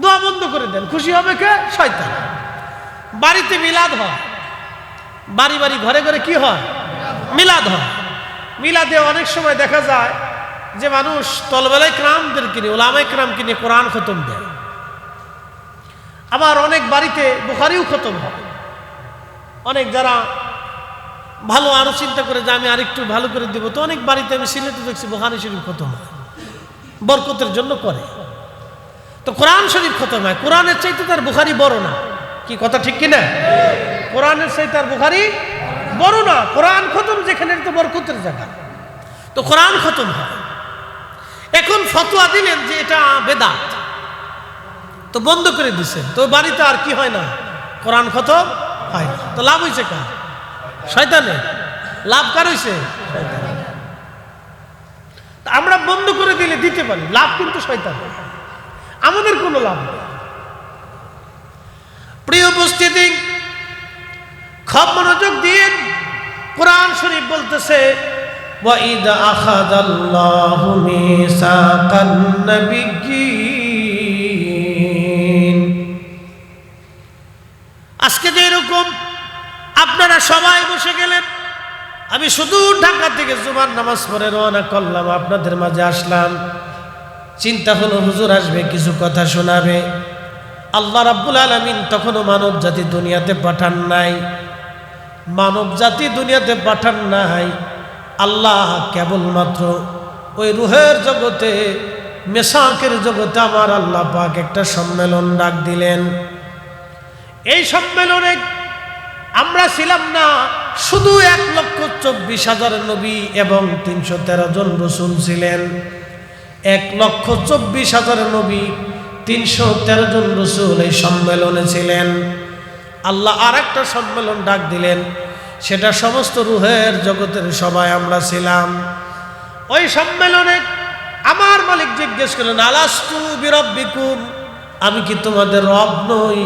দোয়া বন্ধ করে দেন, খুশি হবে কে? শয়তান। বাড়িতে মিলাদ হয়, বাড়ি বাড়ি ঘরে ঘরে কি হয়? মিলাদ হয়। মিলাদে অনেক সময় দেখা যায় যে মানুষ তলবেলায় ক্রামদেরকে নিয়ে, ওলামায়ে কেরামকে নিয়ে কোরআন খতম দেয়। আবার অনেক বাড়িতে বুখারিও খতম হয়। অনেক যারা ভালো আরো চিন্তা করে যে আমি আরেকটু ভালো করে দিব, তো অনেক বাড়িতে আমি সিলেটে দেখছি বুখারী শরীফ খতম হয়, বরকতের জন্য করে। তো কোরআন শরীফ খতম হয়, কোরআনের চাইতে তার বুখারী বড় না, কি কথা ঠিক কিনা? কোরআনের চাইতে তার বুখারী বড় না। কোরআন খতম যেখানে, তো বরকতের জায়গা, তো কোরআন খতম হয়। এখন ফতোয়া দিলেন যে এটা বেদাত, তো বন্ধ করে দিচ্ছেন, তো বাড়িতে আর কি হয় না? কোরআন খতম হয় না। তো লাভ হয়েছে কার? শয়তানের। লাভ কার হয়েছে? শয়তানের। আমরা বন্ধ করে দিলে দিতে পারি, লাভ কিন্তু শয়তানের, আমাদের কোনো লাভ নেই। প্রিয় উপস্থিতি, খুব মনোযোগ দিন। কোরআন শরীফ বলতেছে, ওয়াইদা আখাযাল্লাহু মিসাকান নাবিয়্যিন। আজকে যে এরকম আপনারা সবাই বসে গেলেন, আমি শুধু ঢাকা থেকে জুমার নামাজ পড়ে রওনা করলাম, আপনাদের মাঝে আসলাম। চিন্তা হলো হুজুর আসবে, কিছু কথা শোনাবে। আল্লাহ রাব্বুল আলামিন তখনও মানব জাতি দুনিয়াতে পাঠান নাই, মানব জাতি দুনিয়াতে পাঠান নাই। আল্লাহ কেবলমাত্র ওই রুহের জগতে, মেসাকের জগতে আমার আল্লাহ পাক একটা সম্মেলন ডাক দিলেন। এই সম্মেলনে আমরা ছিলাম না শুধু 1,24,000 নবী এবং 313 জন রসুল ছিলেন। 1,24,000 নবী, 313 জন রসুল এই সম্মেলনে ছিলেন। আল্লাহ আর একটা সম্মেলন ডাক দিলেন, সেটা সমস্ত রুহের জগতের সবাই আমরা ছিলাম। ওই সম্মেলনে আমার মালিক জিজ্ঞেস করলেন, আলাস্তু বিরাব্বিকুম, আমি কি তোমাদের রব নই?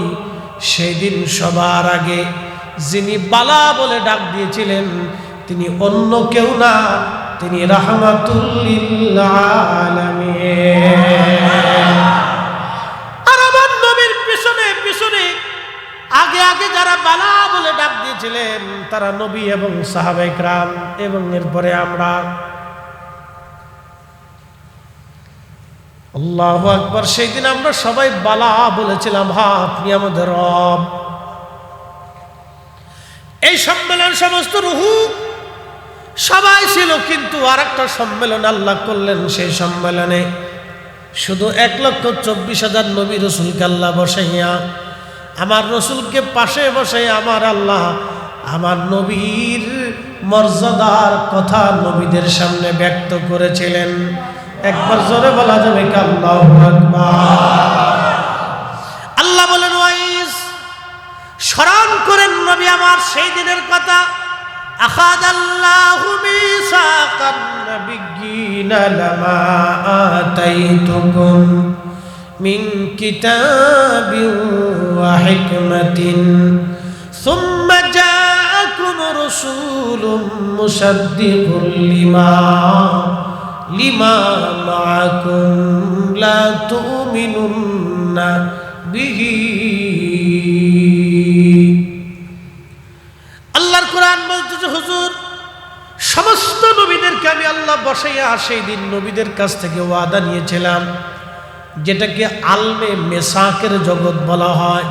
সেই দিন সবার আগে যিনি বালা বলে ডাক দিয়েছিলেন তিনি অন্য কেউ না, তিনি রাহমাতুল লিল আলামিন। আর আমার নবীর পিছনে পিছনে আগে আগে যারা বালা বলে ডাক দিয়েছিলেন তারা নবী এবং সাহাবায়ে কেরাম, এবং এরপরে আমরা। আল্লাহু আকবার। সেই দিন আমরা সবাই বালা বলেছিলাম, হ্যাঁ আপনি আমাদের রব। এই সম্মেলন সমস্ত রুহু সবাই ছিল, কিন্তু আর একটা সম্মেলন আল্লাহ করলেন। সেই সম্মেলনে শুধু 1,24,000 নবী রসুলকে আল্লাহ বসাইয়া, আমার রসুলকে পাশে বসাইয়া আমার আল্লাহ আমার নবীর মর্যাদার কথা নবীদের সামনে ব্যক্ত করেছিলেন। একবার জোরে বলা যাবে কি আল্লাহু আকবার। আল্লাহ বলেন ওয়াইস, স্মরণ করেন নবী আমার সেই দিনের কথা। আখাযাল্লাহু মিসাকান নাবিয়্যিনা লামা আতাইতুকুম মিন কিতাবিন ওয়া হিকমাতিন সুম্মা জাআকুম রাসূলুম মুসাদ্দিকুল লিমা মাআকুম লা তু'মিনুন্না বিহি। আল্লাহর কোরআন বলতেছে, হুজুর সমস্ত নবীদেরকে আমি আল্লাহ বসাইয়া সেই দিন নবীদের কাছ থেকে ওয়াদা নিয়েছিলাম, যেটাকে আলমে মেসাকের জগৎ বলা হয়।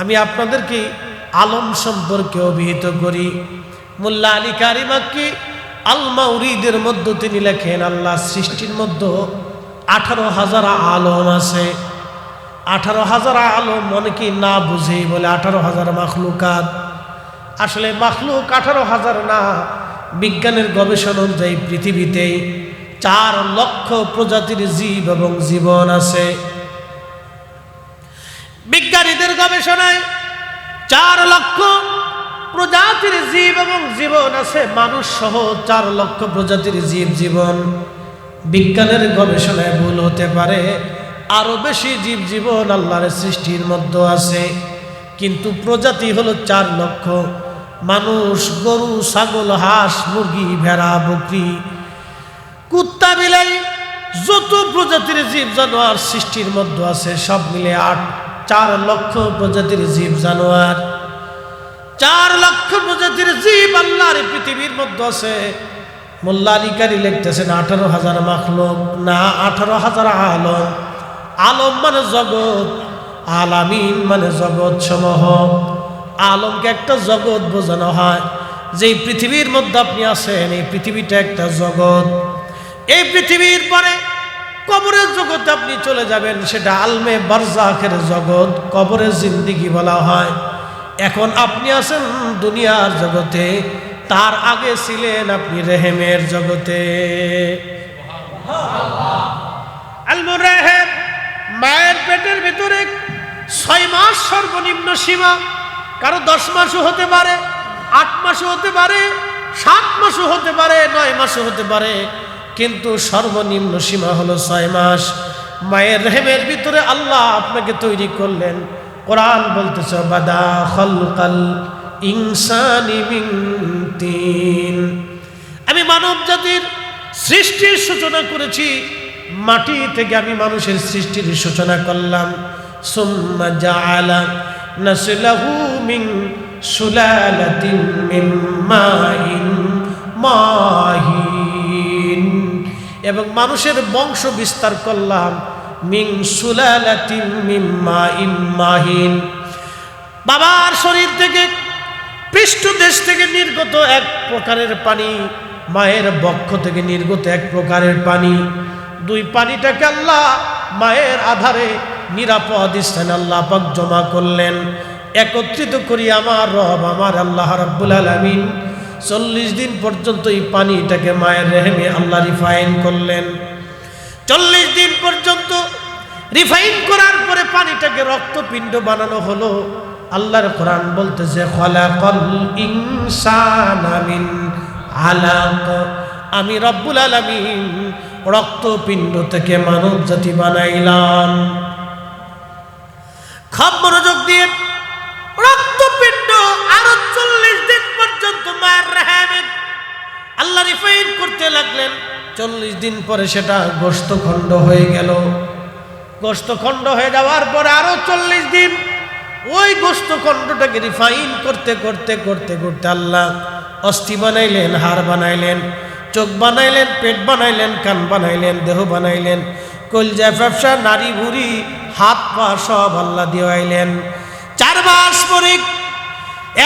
আমি আপনাদেরকে আলম সম্পর্কে অভিহিত করি। মোল্লা আলী কারি মাক্কি আল মাউরিদের মধ্যে তিনি লেখেন, আল্লাহ সৃষ্টির মধ্যে 18,000 আলম আছে। 18,000 আলম অনেকেই না বুঝে বলে 18,000 মাখলুকাত। আসলে মাখলুক 18,000 না, বিজ্ঞানের গবেষণা অনুযায়ী পৃথিবীতে 4 লক্ষ প্রজাতির জীব এবং জীবন আছে। বিজ্ঞানীদের গবেষণায় 4 লক্ষ প্রজাতির জীব এবং জীবন আছে, মানুষ সহ 4 লক্ষ প্রজাতির জীব জীবন। বিজ্ঞানের গবেষণায় ভুল হতে পারে, আরো বেশি জীব জীবন আল্লাহর সৃষ্টির মধ্যে আছে, কিন্তু প্রজাতি হলো 4 লক্ষ। মানুষ, গরু, ছাগল, হাঁস, মুরগি, ভেড়া, বকরি, কুত্তা, বিলাই, যত প্রজাতির জীব জানোয়ার সৃষ্টির মধ্যে আছে সব মিলে 4 লক্ষ প্রজাতির জীব জানোয়ার। 4 লক্ষ প্রজাতির জীব আল্লাহর পৃথিবীর মধ্যে আছে। মোল্লা আলী কারি লিখতেছেন 18,000 মাখলুক না, 18,000 আলম। আলম মানে জগৎ, আলামিন মানে জগৎ সমূহ। আলমকে একটা জগৎ বোঝানো হয়। যে পৃথিবীর মধ্যে আপনি আছেন, এই পৃথিবীটা একটা জগৎ। এই পৃথিবীর পরে কবরের জগতে আপনি চলে যাবেন, সেটা আলমে বারজাখের জগৎ, কবরের জিন্দেগি বলা হয়। এখন আপনি আছেন দুনিয়ার জগতে, তার আগে ছিলেন আপনি রেহেমের জগতে। আলমুর রেহেম, মায়ের পেটের ভিতরে 6 মাস সর্বনিম্ন সীমা। কারো 10 মাসও হতে পারে, 8 মাসও হতে পারে, 7 মাসও হতে পারে, 9 মাসও হতে পারে, কিন্তু সর্বনিম্ন সীমা হলো 6 মাস। মায়ের রেহেমের ভিতরে আল্লাহ আপনাকে তৈরি করলেন। কোরআন বলতেছে বাদা খালকাল ইনসানি মিন তিন, আমি মানব জাতির সৃষ্টির সূচনা করেছি মাটি থেকে। আমি মানুষের সৃষ্টির সূচনা করলাম। সুম্মা জাআলা নাসলাহু মিন সুলালাতিন মিন মাইন মাহিন, এবং মানুষের বংশ বিস্তার করলাম মিন সুলালাতিন মিন মাইন মাহিন। বাবার শরীর থেকে, পৃষ্ঠদেশ থেকে নির্গত এক প্রকারের পানি, মায়ের বক্ষ থেকে নির্গত এক প্রকারের পানি। 2 পানিটাকে আল্লাহ মায়ের আধারে নিরাপদ স্থানে আল্লাহ পাক জমা করলেন। একত্রিত করি আমার রব, আমার আল্লাহ রাব্বুল আলামিন 40 দিন পর্যন্ত এই পানিটাকে মায়ের রেহেমে আল্লাহ রিফাইন করলেন। 40 দিন পর্যন্ত রিফাইন করার পরে পানিটাকে রক্তপিণ্ড বানানো হলো। আল্লাহর কোরআন বলতেছে খালাকাল ইনসানা মিন আলাক, আমি রব্বুল আলামিন রক্তপিণ্ড থেকে মানব জাতি বানাইলাম। খুব মনোযোগ দিয়ে রক্তপিণ্ড আরো 40 দিন পর্যন্ত মায়ের রেহেমে আল্লাহ রিফাইন করতে লাগলেন। 40 দিন পরে সেটা গোশতখণ্ড হয়ে গেল। গোশতখণ্ড হয়ে যাওয়ার পরে আরো 40 দিন ওই গোশতখণ্ডটাকে রিফাইন করতে করতে করতে করতে আল্লাহ অস্থি বানাইলেন, হাড় বানাইলেন, চোখ বানাইলেন, পেট বানাইলেন, কান বানাইলেন, দেহ বানাইলেন, কলজা, ফ্যাপসা, নাড়ি ভুড়ি, হাত পা সব আল্লাহ দিয়াইলেন। 4 মাস পরে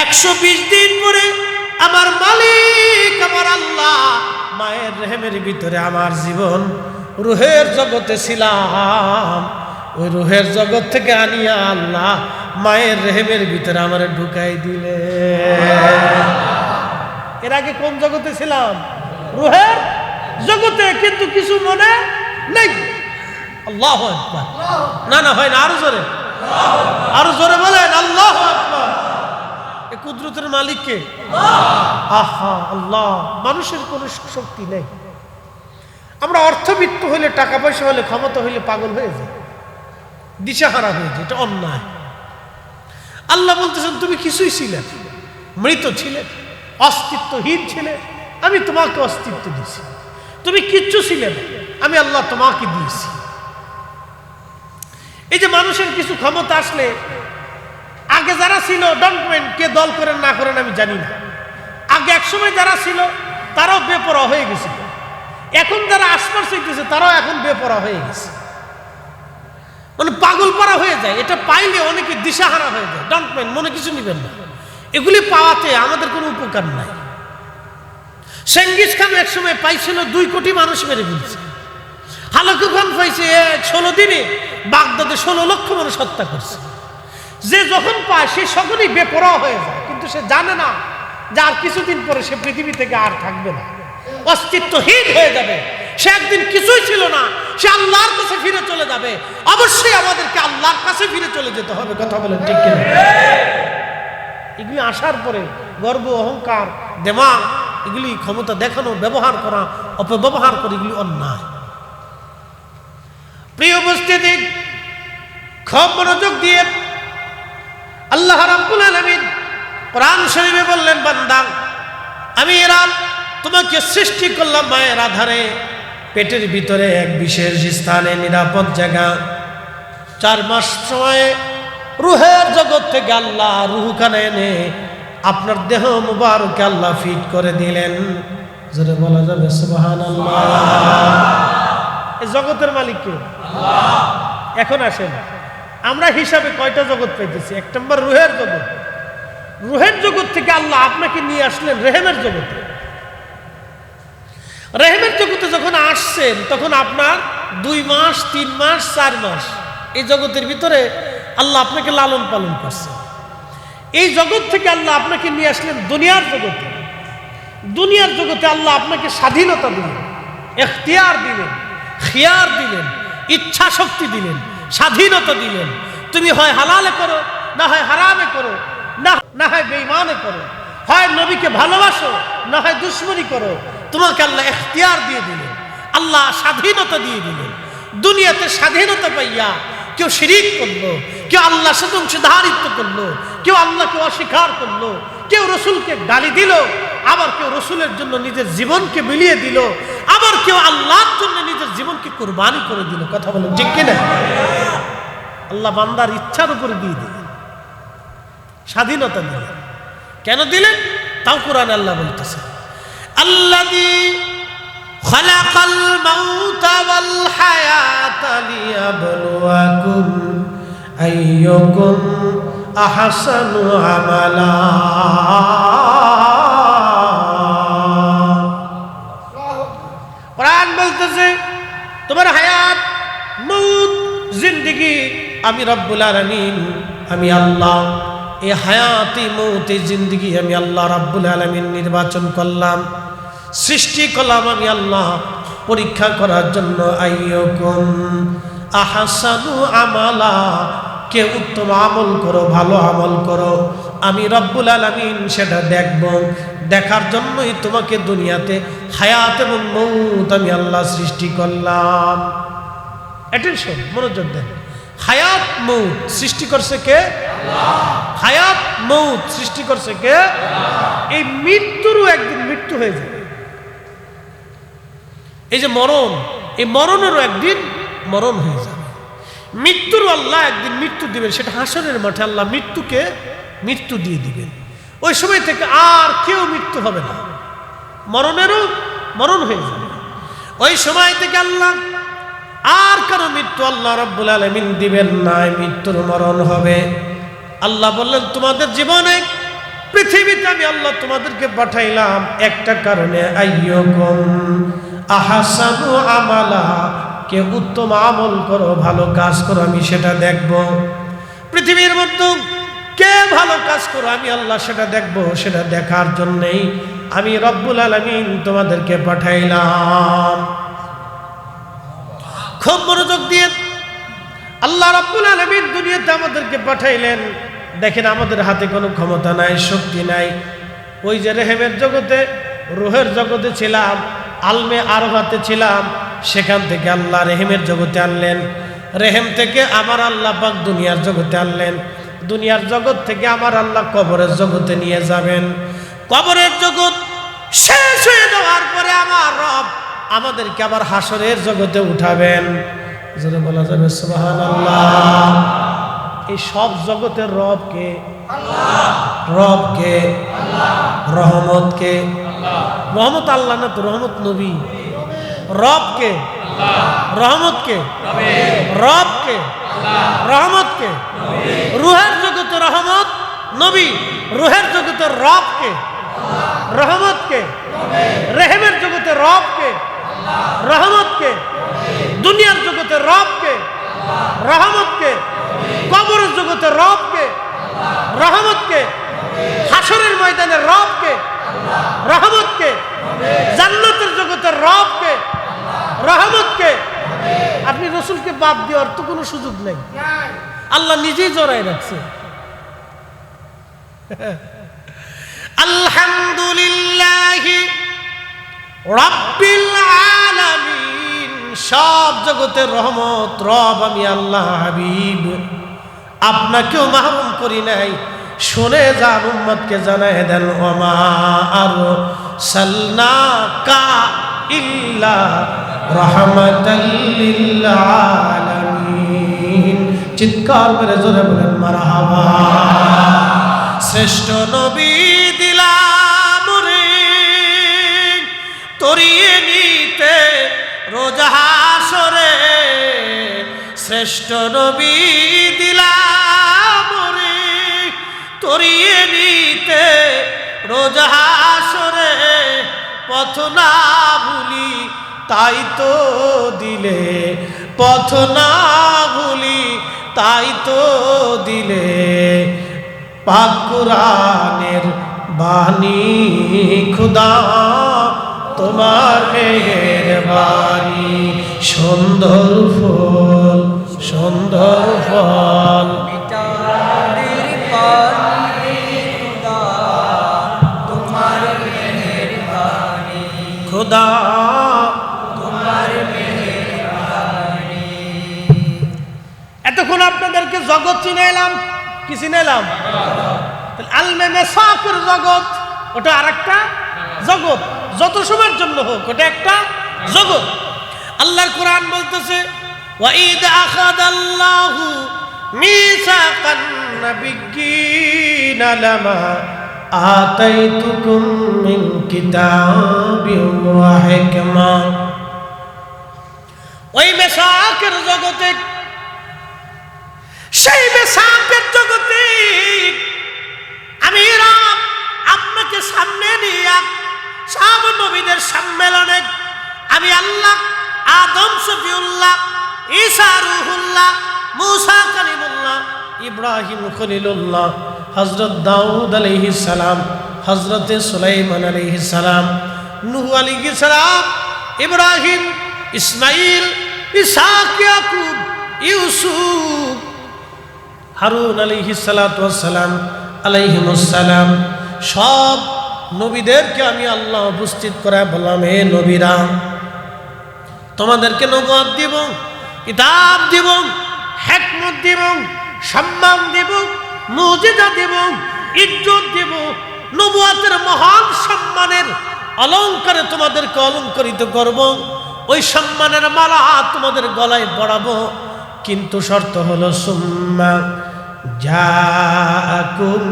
120 দিন পরে আমার মালিক, আমার আল্লাহ মায়ের রেহেমের ভিতরে আমার জীবন রুহের জগতে ছিলাম। ওই রুহের জগৎ থেকে আনিয়া আল্লাহ মায়ের রেহেমের ভিতরে আমার ঢুকাই দিলে। এর আগে কোন জগতে ছিলাম? রুহের জগতে, কিন্তু কিছু মনে নেই। আল্লাহু আকবার। না না হয় না, আরো জোরে বলেন আল্লাহু আকবার। এই কুদরতের মালিক কে? আহা আল্লাহ। মানুষের কোনো শক্তি নেই। আমরা অর্থবিত্ত হইলে, টাকা পয়সা হলে, ক্ষমতা হইলে পাগল হয়ে যায়, দিশাহারা হয়ে যায়। এটা অন্যায়। আল্লাহ বলতেছেন তুমি কিছুই ছিলে, মৃত ছিলে, অস্তিত্বহীন ছিলে, আমি তোমাকে অস্তিত্ব দিয়েছি। তুমি কিচ্ছু ছিলে না, আমি আল্লাহ তোমাকে দিয়েছি। এই যে মানুষের কিছু ক্ষমতা আসলে, আগে যারা ছিল ডোন্ট মাইন্ড, কে দল করেন না করেন আমি জানি না, আগে একসময় যারা ছিল তারাও বেপরোয়া হয়ে গেছিল। এখন যারা আসবার চাইতেছে তারাও এখন বেপরোয়া হয়ে গেছে, মানে পাগল পারা হয়ে যায়। এটা পাইলে অনেকে দিশাহারা হয়ে যায়। ডোন্ট মাইন্ড, মনে কিছু নিবেন না, এগুলি পাওয়াতে আমাদের কোনো উপকার নাই। চেঙ্গিস খান এক সময় পাইছিল 2 কোটি মানুষ মেরে ফেলছে। হালাকু খান পাইছে 16 দিনে বাগদাদে 16 লক্ষ মানুষ হত্যা করছে। যে যখন পায় সে সকলেই বেপরোয়া হয়ে যায়, কিন্তু সে জানে না যে আর কিছুদিন পরে সে পৃথিবী থেকে আর থাকবে না, অস্তিত্বহীন হয়ে যাবে। সে একদিন কিছুই ছিল না, সে আল্লাহর কাছে ফিরে চলে যাবে। অবশ্যই আমাদেরকে আল্লাহর কাছে ফিরে চলে যেতে হবে। কথা বলেন ঠিক কিনা? এগুলি আসার পরে গর্ব, অহংকার, দেমাগ, এগুলি ক্ষমতা দেখানো, ব্যবহার করা, অপব্যবহার করে, এগুলি অন্যায়। প্রিয় উপস্থিতি, খুব মনোযোগ দিয়ে আল্লাহ রাব্বুল আলামিন কোরআন শরীফে বললেন, বান্দা আমি এরা তোমাকে সৃষ্টি করলাম মায়ের আধারে, পেটের ভিতরে এক বিশেষ স্থানে, নিরাপদ জায়গা। 4 মাস সময়ে রুহের জগৎ থেকে আল্লাহ রুহখানে এনে আপনার দেহ মুবারকে আল্লাহ ফিট করে দিলেন। যেটা বলা যাবে সুবহানাল্লাহ। এই জগতের মালিক কে? আল্লাহ। এখন আসেন, আমরা হিসাবে কয়টা জগৎ পাইতেছি? 1 নম্বর রুহের জগৎ। রুহের জগৎ থেকে আল্লাহ আপনাকে নিয়ে আসলেন রেহেমের জগতে। রেহেমের জগতে যখন আসছেন তখন আপনার 2 মাস, 3 মাস, 4 মাস এই জগতের ভিতরে আল্লাহ আপনাকে লালন পালন করছে। এই জগৎ থেকে আল্লাহ আপনাকে নিয়ে আসলেন দুনিয়ার জগতে। দুনিয়ার জগতে আল্লাহ আপনাকে স্বাধীনতা দিলেন, এখতিয়ার দিলেন, খিয়ার দিলেন, ইচ্ছা শক্তি দিলেন, স্বাধীনতা দিলেন। তুমি হয় হালালে করো, না হয় হারামে করো, না হয় বেঈমানে করো, হয় নবীকে ভালোবাসো, না হয় দুশমনি করো। তোমাকে আল্লাহ এখতিয়ার দিয়ে দিলেন, আল্লাহ স্বাধীনতা দিয়ে দিলেন। দুনিয়াতে স্বাধীনতা পাইয়া কেউ শিরিক করলো, কেউ আল্লাহর সাথে অংশীদারিত্ব করলো, কেউ আল্লাহকে অস্বীকার করলো, কেউ রসুলকে গালি দিল, আবার কেউ রসুলের জন্য নিজের জীবনকে বিলিয়ে দিল, আবার কেউ আল্লাহর জন্য নিজের জীবনকে কুরবানি করে দিল। কথা বলেন ঠিক কিনা? আল্লাহ বান্দার ইচ্ছার উপরে দিয়ে দিলেন, স্বাধীনতা দিলেন। কেন দিলেন? তাও কোরআনে আল্লাহ বলতেছে, আল্লাযী খালাকাল মাউতা ওয়াল হায়াতা লিয়াবলুয়াকুম আইয়ুকুম আহসানু আমালা। কোরআন বলতেছে তোমার হায়াত, মউত, জিন্দেগি আমি রব্বুল আলামিন, আমি আল্লাহ এই হায়াতি, মউতি, জিন্দেগি আমি আল্লাহ রব্বুল আলামিন নির্বাচন করলাম, সৃষ্টি করলাম আমি আল্লাহ পরীক্ষা করার জন্য। আইয়ুকুম আহসানু আমালা, কে উত্তম আমল করো, ভালো আমল করো, আমি রব্বুল আলামিন সেটা দেখব। দেখার জন্যই তোমাকে দুনিয়াতে হায়াত এবং মউত আমি আল্লাহ সৃষ্টি করলাম। অ্যাটেনশন, মনোযোগ দেন। হায়াত মউত সৃষ্টি করছে কে? আল্লাহ। হায়াত মউত সৃষ্টি করছে কে? আল্লাহ। এই মৃত্যুরও একদিন মৃত্যু হয়ে যাবে। এই যে মরণ, এই মরণেরও একদিন মরণ হয়ে যাবে। মৃত্যুর আল্লাহ একদিন মৃত্যু দিবেন, সেটা হাসরের মাঠে আল্লাহ মৃত্যুকে মৃত্যু দিয়ে দিবেন। ওই সময় থেকে আর কেউ মৃত্যু হবে না, মরণেরও মরণ হয়ে যাবে। ওই সময় থেকে আল্লাহ আর কারো মৃত্যু আল্লাহ রাব্বুল আলামিন দিবেন না, মৃত্যুর মরণ হবে। আল্লাহ বললেন তোমাদের জীবনে পৃথিবীতে আমি আল্লাহ তোমাদেরকে পাঠাইলাম একটা কারণে, আইয়ুকুম আহসানু আমালা, কে উত্তম আমল করো, ভালো কাজ করো, আমি সেটা দেখব। পৃথিবীর মধ্যে কে ভালো কাজ করো আমি আল্লাহ সেটা দেখবো। সেটা দেখার জন্যেই আমি রব্বুল আলামিন তোমাদেরকে পাঠাইলাম। খুব মনোযোগ দিয়ে আল্লাহ রব্বুল আলামিন দুনিয়াতে আমাদেরকে পাঠাইলেন। দেখেন আমাদের হাতে কোনো ক্ষমতা নাই, শক্তি নাই। ওই যে রেহেমের জগতে, রুহের জগতে ছিলাম, আলমে আরফাতে ছিলাম, সেখান থেকে আল্লাহ রেহেমের জগতে আনলেন। রেহেম থেকে আমার আল্লাহ পাক দুনিয়ার জগতে আনলেন। দুনিয়ার জগৎ থেকে আমার আল্লাহ কবরের জগতে নিয়ে যাবেন। কবরের জগৎ শেষ হয়ে যাওয়ার পরে আমার রব আমাদেরকে আবার হাসরের জগতে উঠাবেন। যেটা বলা যাবে সুবহানাল্লাহ। এই সব জগতের রব কে? রব কে? রহমত কে? রহমত আল্লাহ না তো, রহমত নবী। রব কে? রহমত কে? রব কে? রহমত কে? রুহের জগতে রহমত নবী, রুহের জগতে রব কে? রহমত কে? রেহেমের জগতে রব কে? রহমত কে? দুনিয়ার জগতে রব কে? রহমত কে? কবরের জগতে রব কে? রহমত কে? হাসরের ময়দানে রব কে? রহমত কে? জান্নাতের জগতে রব কে? রহমত কে? আপনি রসুলকে বাদ দেওয়ার তো কোনো সুযোগ নেই, আল্লাহ নিজেই জড়াই রাখছে। আলহামদুলিল্লাহি রাব্বিল আলামিন। সব জগতের রহমত রব আমি আল্লাহ হাবিব, আপনাকেও মাহরুম করি নাই। শুনে যান, উম্মতকে জানায় দেন, ওমা আরসালনাকা ইল্লা রাহমাতাল লিল আলামিন। চিৎকার করে জোরে বলেন মারহাবা। শ্রেষ্ঠ নবী দিলাম রে তরিয়ে নিতে রোজ হাসরে। শ্রেষ্ঠ নবী দিলাম রে তরিয়ে নিতে রোজ হাসরে। পথ না ভুলি তাই তো দিলে, পথ না ভুলি তাই তো দিলে। পাক কুরআনের বাণী খুদা তোমার মেহেরবানি। সুন্দর ফুল সুন্দর ফল খুদা তোমার মেহেরবানি। এতক্ষণ আপনাদেরকে জগৎ চিনাইলাম, কি চিনাইলাম? আলমে মেসাকের জগৎ, ওটা আরেকটা জগৎ। যত সময়ের জন্য হোক ওটা একটা জগৎ। আল্লাহর কোরআন বলতেছে, ওয়াইদ আখাদাল্লাহু মিসাকান নাবিয়্যিনা লামা আতাইতুকুম মিন কিতাবিন ওয়া হিকমা। ওই মেসাকের জগতে, সেই মেসাকের জগতে আমি রব আপনাকে সামনে নিয়ে সব নবীদের সম্মেলনে আমি আল্লাহ আদম শফিউল্লাহ, ঈসা রূহুল্লাহ, মূসা কালিমুল্লাহ, ইব্রাহিম খলিলুল্লাহ, হযরত দাউদ আলাইহিস সালাম, হযরত সুলাইমান আলাইহিস সালাম, নূহ আলাইহিস সালাম, ইব্রাহিম, ইসমাইল, ইসহাক, ইয়াকুব, ইউসুফ, হারুন আলাইহিস সালাতু ওয়াস সালাম আলাইহিমুস সালাম, সব নবীদেরকে আমি আল্লাহ উপস্থিত করে বললাম, হে নবীরা, তোমাদেরকে নবুয়ত দিব, কিতাব দিব, হিকমত দিব, সম্মান দিব, মুজিজা দিব, ইজ্জত দিব। নবুয়তের মহান সম্মানের অলংকারে তোমাদেরকে অলংকরিত করব। ওই সম্মানের মালা তোমাদের গলায় পরাবো। কিন্তু শর্ত হলো সুম্মা জাআকুম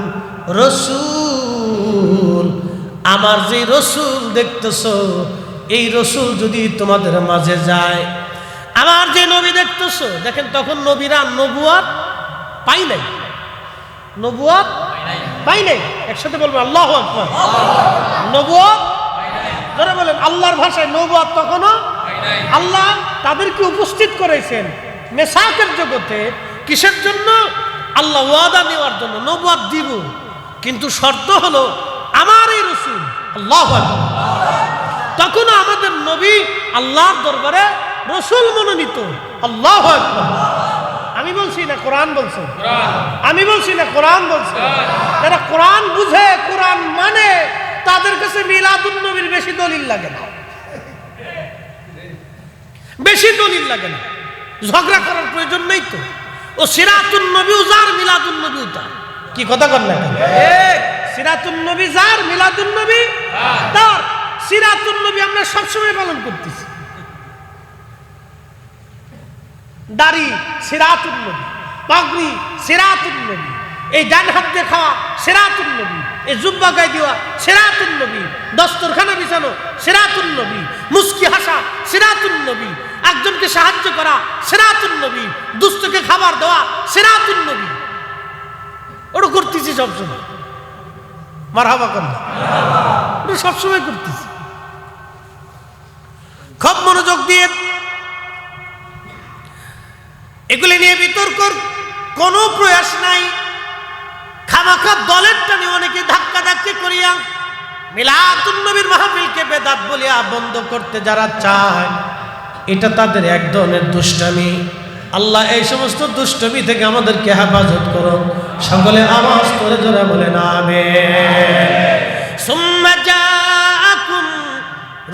রাসূল। আমার যে রসুল দেখতেছো, এই রসুল যদি তোমাদের মাঝে যায়, আমার যে নবী দেখতেছো, দেখেন তখন নবীরা নবুয়ত পাই নাই, নবুয়ত পাই নাই। একসাথে বলবেন আল্লাহু আকবার। নবুয়ত যারা বলেন আল্লাহর ভাষায় নবুয়ত তখনও আল্লাহ তাদেরকে উপস্থিত করেছেন মেসাকের জগতে। কিসের জন্য? আল্লাহ ওয়াদা নেওয়ার জন্য নবুয়ত দিব, কিন্তু শর্ত হলো আমার এই রাসূল। আল্লাহু আকবার। তখন আমাদের নবী আল্লাহর দরবারে রাসূল মনোনীত। আল্লাহু আকবার। আমি বলছি না কোরআন বলছে, আমি বলছি না কোরআন বলছে। যারা কোরআন বুঝে, কোরআন মানে, তাদের কাছে মিলাদুন নবীর বেশি দলিল লাগে না, বেশি দলিল লাগে না, ঝগড়া করার প্রয়োজন নেই তো। ও সিরাতুন নবী যার, মিলাদুন নবী তার। কি কথা কর না? সিরাতুন নবী যার, মিলাদুন নবী তার। সিরাতুন নবী আমরা সবসময় পালন করতেছি। দাড়ি সিরাতুন নবী, পাগড়ি সিরাতুন নবী, এই ডান হাত দিয়ে খাওয়া সিরাতুন নবী, এই জুব্বা গায়ে দেওয়া সিরাতুন নবী, দস্তরখানা বিছানো সিরাতুন নবী, মুস্কি হাসা সিরাতুন নবী, একজনকে সাহায্য করা সিরাতুন নবী, দুস্থকে খাবার দেওয়া সিরাতুন নবী। ওটা করতেছি সবসময়। মারহাবা করেন, ওটা সবসময় করতেছি। খুব মনোযোগ দিয়ে এগুলি নিয়ে বিতর্কর কোনো প্রয়াস নাই। খামাখা দলের টানে অনেকে ধাক্কা ধাক্কি করিয়া মিলাদুন নবীর মাহফিলকে বেদাত বলিয়া বন্ধ করতে যারা চায়, এটা তাদের এক ধরনের দুষ্টামি। আল্লাহ এই সমস্ত দুষ্টামি থেকে আমাদেরকে হেফাজত করো। সকলে আওয়াজ করে জোরে বলেন আমিন। সুম্মা জাআকুম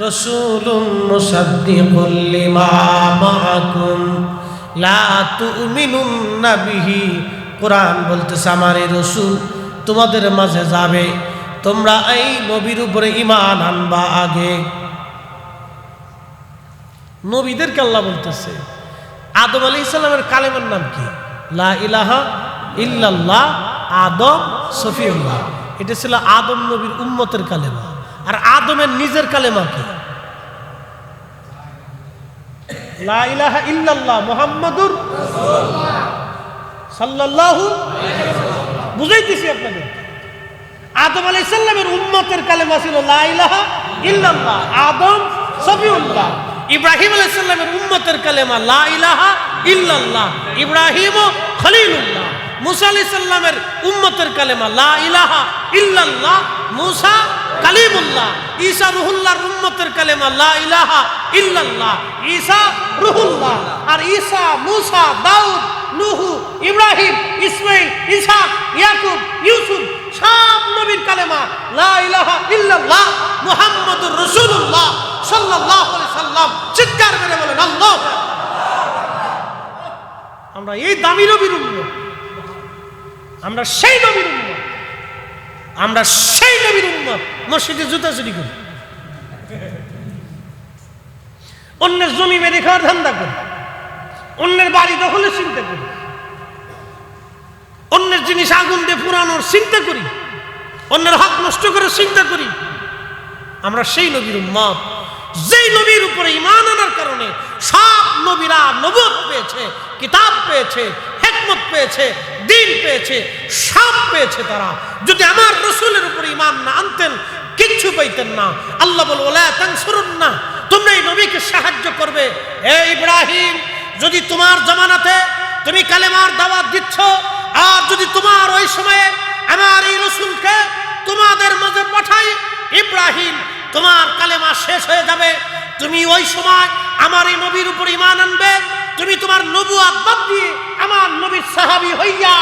রাসূলুম মুসাদ্দিকুল লিমা মাআকুম লা তুমিনুন্না বিহি। কোরআন বলতেছে আমার এই রাসূল তোমাদের মাঝে যাবে, তোমরা এই নবীর উপরে ঈমান আনবা আগে। নবীদেরকে আল্লাহ বলতেছে। আদম আলাইহিস সালামের কালেমার নাম কি? লা ইলাহা ইল্লাল্লাহ আদম সফিউল্লাহ। এটা ছিল আদম নবীর উম্মতের কালেমা। আর আদমের নিজের কালেমা কি? লা ইলাহা ইল্লাল্লাহ মুহাম্মাদুর রাসূলুল্লাহ সাল্লাল্লাহু আলাইহি ওয়াসাল্লাম। বুঝাইতেছি আপনাদের। আদম আলাইহিস সালামের উম্মতের কালেমা ছিল লা ইলাহা ইল্লাল্লাহ আদম সফিউল্লাহ। ইব্রাহিম আলাইহিস সালামের উম্মতের কালেমা লা ইলাহা ইল্লাল্লাহ ইব্রাহিম খলিলুল্লাহ। মুসা আলাইহিস সালামের উম্মতের কালেমা লা ইলাহা ইল্লাল্লাহ মুসা কালিমুল্লাহ। ঈসা রুহুল্লাহর উম্মতের কালেমা লা ইলাহা ইল্লাল্লাহ ঈসা রুহুল্লাহ। আর ঈসা, মুসা, দাউদ, নূহ, ইব্রাহিম, ইসমাঈল, ইসহাক, ইয়াকুব, ইউসুফ সব নবীর কালেমা লা ইলাহা ইল্লাল্লাহ মুহাম্মাদুর রাসূলুল্লাহ সাল্লাল্লাহু আলাইহি সাল্লাম। চিৎকার করে বলেন আল্লাহ। আমরা এই দামি নবীর উম্মত, আমরা সেই নবীর উম্মত, আমরা সেই নবীর উম্মত। মসজিদে জুতা চুরি করি, অন্যের জমি মেরে খাওয়ার ধান্দা করি, অন্যের বাড়ি দখলের চিন্তা করি, অন্যের জিনিস আগুন দিয়ে পুরানোর চিন্তা করি, অন্যের হক নষ্ট করে চিন্তা করি। আমরা সেই নবীর উম্মত যেই নবীর উপরে ঈমান আনার কারণে সব নবীরা নবুয়ত পেয়েছে, কিতাব পেয়েছে, হিকমত পেয়েছে, দ্বীন পেয়েছে, সব পেয়েছে তারা। যদি আমার রাসূলের উপরে ঈমান না আনতেন কিচ্ছু পাইতেন না। আল্লাহ বলে ওয়ালা তানসুরুন্না, তোমরা এই নবীকে সাহায্য করবে। হে ইব্রাহিম, যদি তোমার জামানাতে তুমি কালেমার দাওয়াত দিচ্ছ, আর যদি তোমার ওই সময়ে আমার এই রাসূলকে তোমাদের মাঝে পাঠাই, ইব্রাহিম তোমার কালেমা শেষ হয়ে যাবে। তুমি ওই সময় আমার এই নবীর উপর ঈমান আনবে। তুমি তোমার নবুয়ত বাদ দিয়ে আমার নবীর সাহাবী হইয়া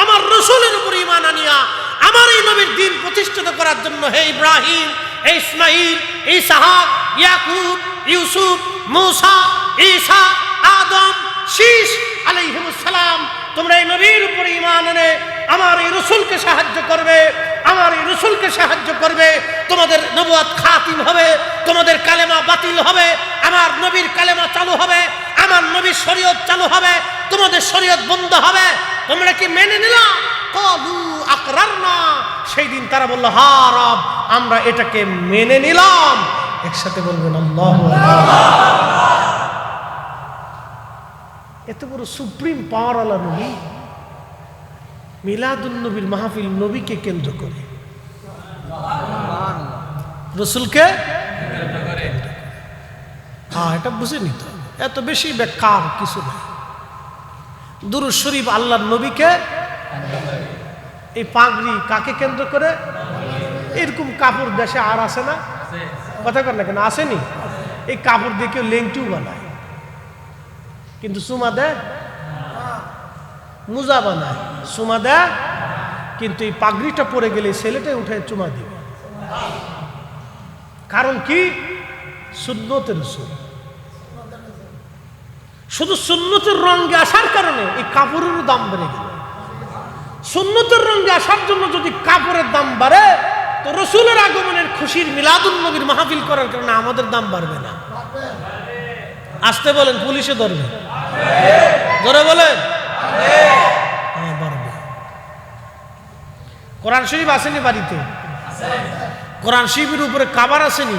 আমার রাসূলের উপর ঈমান আনিয়া আমার এই নবীর দ্বীন প্রতিষ্ঠিত করার জন্য হে ইব্রাহিম, হে ইসমাঈল, ইসহাক, ইয়াকুব, ইউসুফ, মূসা, ঈসা, আদম, শীস আলাইহিমুস সালাম, তোমরা এই নবীর উপর ঈমান এনে আমার এই রাসূলকে সাহায্য করবে, আমার এই রাসূলকে সাহায্য করবে। তোমাদের নবুয়ত খাতিম হবে, তোমাদের কালেমা বাতিল হবে, আমার নবীর কালেমা চালু হবে, আমার নবীর শরীয়ত চালু হবে, তোমাদের শরীয়ত বন্ধ হবে। তোমরা কি মেনে নিলা? ক্বালু আকরারনা। সেই দিন তারা বলল হা রব, আমরা এটাকে মেনে নিলাম। একসাথে বলবেন আল্লাহু আকবার। এত বড় সুপ্রিম পাওয়ার আলা নবী, মিলাদুন নবীর মাহফিল নবীকে কেন্দ্র করে, রাসূলকে কেন্দ্র করে। হ্যাঁ, এটা বুঝে নিতে হবে। এত বেশি বেকার কিছু নাই। দুরূদ শরীফ আল্লাহর নবীকে এই পাগড়ি কাকে কেন্দ্র করে? এরকম কাপড় দেশে আর আছে না? কথা কর না কেন, আসেনি? এই কাপড় দিয়ে কেউ লেংটিও বানায়, কিন্তু চুমা দেয়, মুজা বানায়, চুমা দেয়, কিন্তু এই পাগড়িটা পরে গেলে ছেলেটাই উঠে চুমা দিবে। কারণ কি? সুন্নতের রাসূল। শুধু সুন্নতের রঙে আসার কারণে এই কাপড়েরও দাম বেড়ে গেল। সুন্নতের রঙে আসার জন্য যদি কাপড়ের দাম বাড়ে, তো রসুলের আগমনের খুশির মিলাদুন নবীর মাহফিল করার কারণে আমাদের দাম বাড়বে না। আসতে বলেন, পুলিশে ধরবে, ধরে বলেন, হ্যাঁ বাড়বে। কোরআন শরীফ আসেনি বাড়িতে? কোরআন শরীফের উপরে কাভার আসেনি?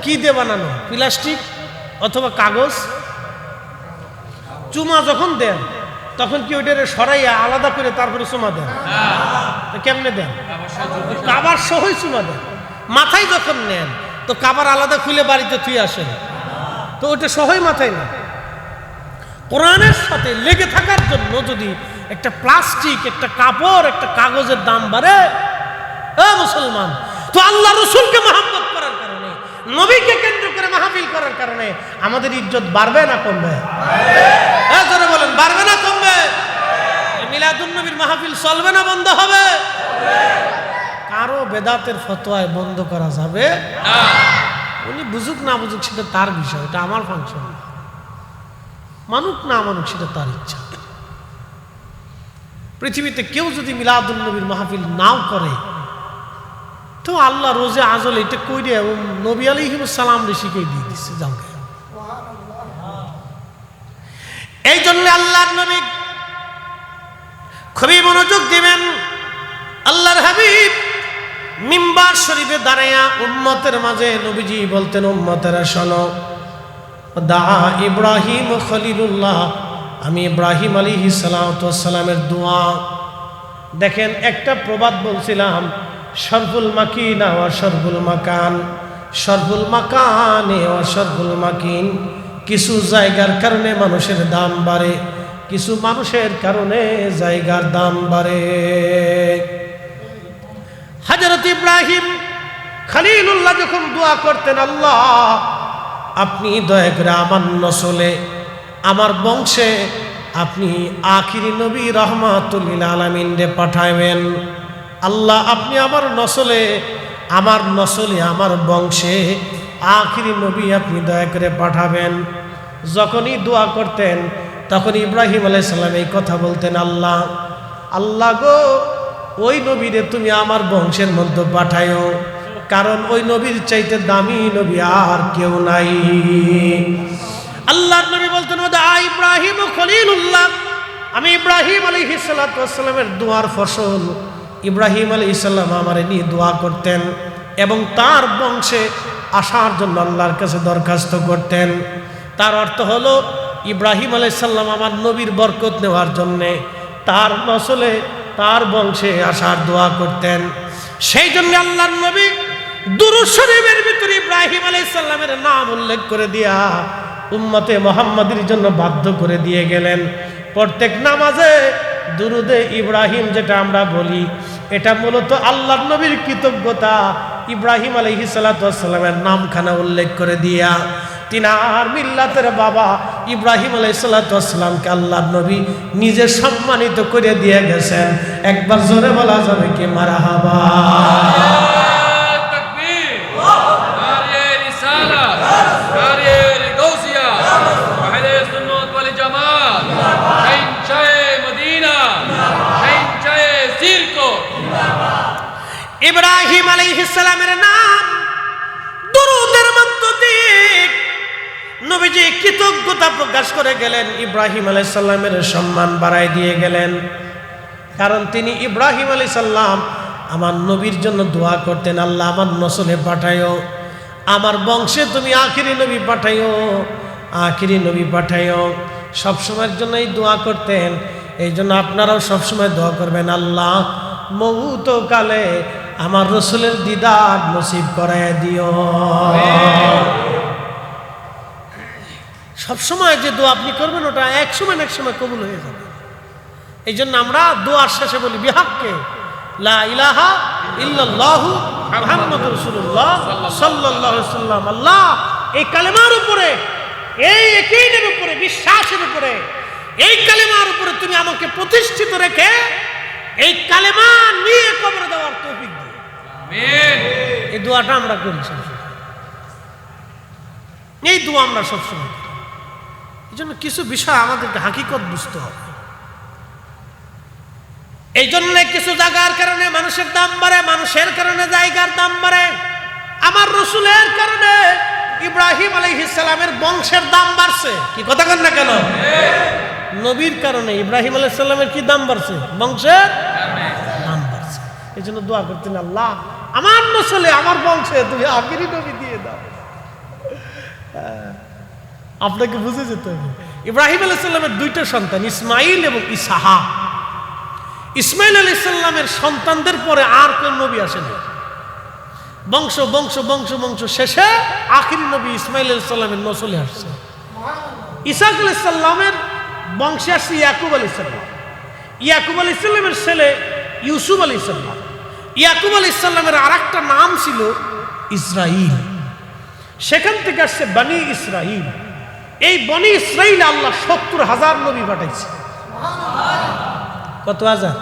কি দিয়ে বানানো? প্লাস্টিক অথবা কাগজ। চুমা যখন দেন তখন কি ওইটারে সরাইয়া আলাদা করে তারপরে চুমা দেন? কেমনে দেন? কাভার সহই চুমা দেন। মাথায় যখন নেন তো কাভার আলাদা খুলে বাড়িতে থুই আসেন, তো ওটা সহই মাথায় নেন। কোরআনের সাথে লেগে থাকার জন্য যদি একটা প্লাস্টিক, একটা কাপড়, একটা কাগজের দাম বাড়ে, মুসলমান, তো আল্লাহ রসুলকে মহব্বত করার কারণে, নবীকে কেন্দ্র করে মাহফিল করার কারণে আমাদের ইজ্জত বাড়বে না কমবে? জোরে বলেন, বাড়বে না কমবে? মিলাদুন নবীর মাহফিল চলবে না বন্ধ হবে? কারো বেদাতের ফতোয়ায় বন্ধ করা যাবে না। উনি বুঝুক না বুঝুক সেটা তার বিষয়, এটা আমার ফাংশন না। মানুক না মানুক সেটা তার ইচ্ছা। পৃথিবীতে কেউ যদি মিলাদুন নবীর মাহফিল নাও করে, তো আল্লাহ রোজে আজল এটা কইরে নবী আলাইহিস সালাম শিখিয়ে দিয়ে দিচ্ছে। যাও, এই জন্য আল্লাহর নবী খুবই মনোযোগ দিবেন। আল্লাহর হাবিব মিম্বার শরীফে দাঁড়াইয়া উম্মতের মাঝে নবীজি বলতেন, উম্মতেরা শোনো, দা ইব্রাহিম খলিলুল্লাহ, আমি ইব্রাহিম আলাইহিস সালামের দোয়া। দেখেন, একটা প্রবাদ বলছিলাম, শরফুল মাকিন ওয়া শরফুল মাকান, শরফুল মাকানে ওয়া শরফুল মাকিন। কিছু জায়গার কারণে মানুষের দাম বাড়ে, কিছু মানুষের কারণে জায়গার দাম বাড়ে। হযরত ইব্রাহিম খলিলুল্লাহ যখন দোয়া করতেন, আল্লাহ আপনি দয়া করে আমার নসলে, আমার বংশে আপনি আখিরি নবী রাহমাতুল লিল আলামিন রে পাঠাবেন। আল্লাহ আপনি আমার নসলে, আমার বংশে আখিরি নবী আপনি দয়া করে পাঠাবেন। যখনই দোয়া করতেন তখন ইব্রাহিম আলাইহিস সালাম এই কথা বলতেন, আল্লাহ গো, ওই নবীরে তুমি আমার বংশের মধ্যে পাঠায়ো, কারণ ওই নবীর চাইতে দামি নবী আর কেউ নাই। আল্লাহর নবী বলতেন, ওদা ইব্রাহিম খলিলুল্লাহ, আমি ইব্রাহিম আলাইহিস সালামের দোয়ার ফসল। ইব্রাহিম আলাইহিস সালাম আমারে নিয়ে দোয়া করতেন এবং তার বংশে আসার জন্য আল্লাহর কাছে দরখাস্ত করতেন। তার অর্থ হলো, ইব্রাহিম আলাইহিস সালাম আমার নবীর বরকত নেওয়ার জন্যে তার নসলে, তার বংশে আসার দোয়া করতেন। সেই জন্য আল্লাহর নবী দুরূদ শরীফের ভিতরে ইব্রাহিম আলাইহিস সালামের নাম উল্লেখ করে দিয়া উম্মতে মুহাম্মাদির জন্য বাধ্য করে দিয়ে গেলেন। প্রত্যেক নামাজে দুরুদে ইব্রাহিম যেটা আমরা বলি, এটা মূলত আল্লাহর নবীর কৃতজ্ঞতা। ইব্রাহিম আলাইহিস সালামের নামখানা উল্লেখ করে দিয়া তিনার মিল্লাতের বাবা ইব্রাহিম আলাইহিস সালামকে আল্লাহর নবী নিজে সম্মানিত করে দিয়ে গেছেন। একবার জোরে বলা যাবে কি মারহাবা? ইব্রাহিম আলাইহিস সালামের নাম দুরূদের মধ্য দিয়ে নবীজি কৃতজ্ঞতা প্রকাশ করে গেলেন, ইব্রাহিম আলাইহিস সালামের সম্মান বাড়ায় দিয়ে গেলেন। কারণ তিনি ইব্রাহিম আলাইহিস সালাম আমার নবীর জন্য দোয়া করতেন, আল্লাহ আমার নসলে পাঠায়ো, আমার বংশে তুমি আখিরি নবী পাঠায়ো, আখিরি নবী পাঠায়ো। সবসময়ের জন্যই দোয়া করতেন। এই জন্য আপনারাও সবসময় দোয়া করবেন, আল্লাহ মউত কালে আমার রসুলের দিদার নসিব করায় দিও। সবসময় যে দোয়া আপনি করবেন ওটা এক সময় কবুল হয়ে যাবে। এই জন্য আমরা দোয়ার শেষে বলি বিহাক্কে লা ইলাহা ইল্লাল্লাহু মুহাম্মাদুর রাসূলুল্লাহ সাল্লাল্লাহু আলাইহি ওয়াসাল্লাম। আল্লাহ এই কালেমার উপরে, এই ইয়াকিনের উপরে, বিশ্বাসের উপরে, এই কালেমার উপরে তুমি আমাকে প্রতিষ্ঠিত রেখে এই কালেমা নিয়ে কবরে দেওয়ার তৌফিক দিও। আমিন। এই দোয়াটা আমরা করি সবসময়, এই দোয়া আমরা সবসময় করি। এই জন্য কিছু বিষয় আমাদেরকে হাকিকত বুঝতে হবে। এই জন্য কিছু জায়গার কারণে মানুষের দাম বাড়ে, মানুষের কারণে জায়গার দাম বাড়ে। আমার রসুলের কারণে ইব্রাহিম আলাইহিস সালামের বংশের দাম বাড়ছে। কি কথা কন না কেন? নবীর কারণে ইব্রাহিম আলাইহিস সালামের কি দাম বাড়ছে? বংশের দাম বাড়ছে। এই জন্য দোয়া করতেন, আল্লাহ আমার নসলে, আমার বংশে তুমি আখিরি নবী দিয়ে দাও। আপনাকে বুঝে যেতে হবে। ইব্রাহিম আলাইহিস সালামের দুইটা সন্তান, ইসমাইল এবং ইসহাক। ইসমাইল আলাইহিস সালামের সন্তানদের পরে আর কোন নবী আসেনি। বংশ বংশ বংশ বংশ শেষে আখিরি নবী ইসমাইল আলাইহিস সালামের নসলে আসছে। ইসহাক আলাইহিস সালামের বংশে আসছে ইয়াকুব আলাইহিস সালাম। ইয়াকুব আলাইহিস সালামের ছেলে ইউসুফ আলাইহিস সালাম। ইয়াকুব আলাইহিস সালামের আরেকটা নাম ছিল ইসরাইল। সেখান থেকে আসছে বনি ইসরাইল। এই বনি ইসরাইল আল্লাহ ৭০,০০০ নবী পাঠাইছে। কত হাজার?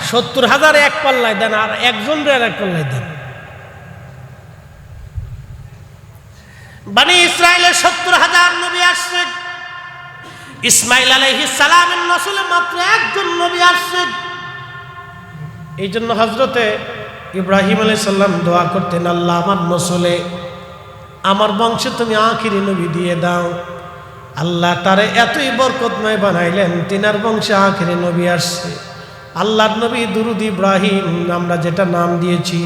৭০,০০০ এক পাল্লায় দেন, আর একজন আর এক পাল্লায় দেন। বনি ইসরাইলের ৭০,০০০ নবী আসছে। ইসমাইল আলাইহিস সালামের নসলে মাত্র একজন নবী আসছে। এই জন্য হযরতে ইব্রাহিম আলাইহিস সালাম দোয়া করতেন, আল্লাহ আমার নসলে, আমার বংশে তুমি আখিরি নবী দিয়ে দাও। আল্লাহ তারে এতই বরকতময় বানাইলেন, তিনার বংশে আখিরি নবী আসছে। আল্লাহর নবী দুরুদ ইব্রাহিম আমরা যেটা নাম দিয়েছি,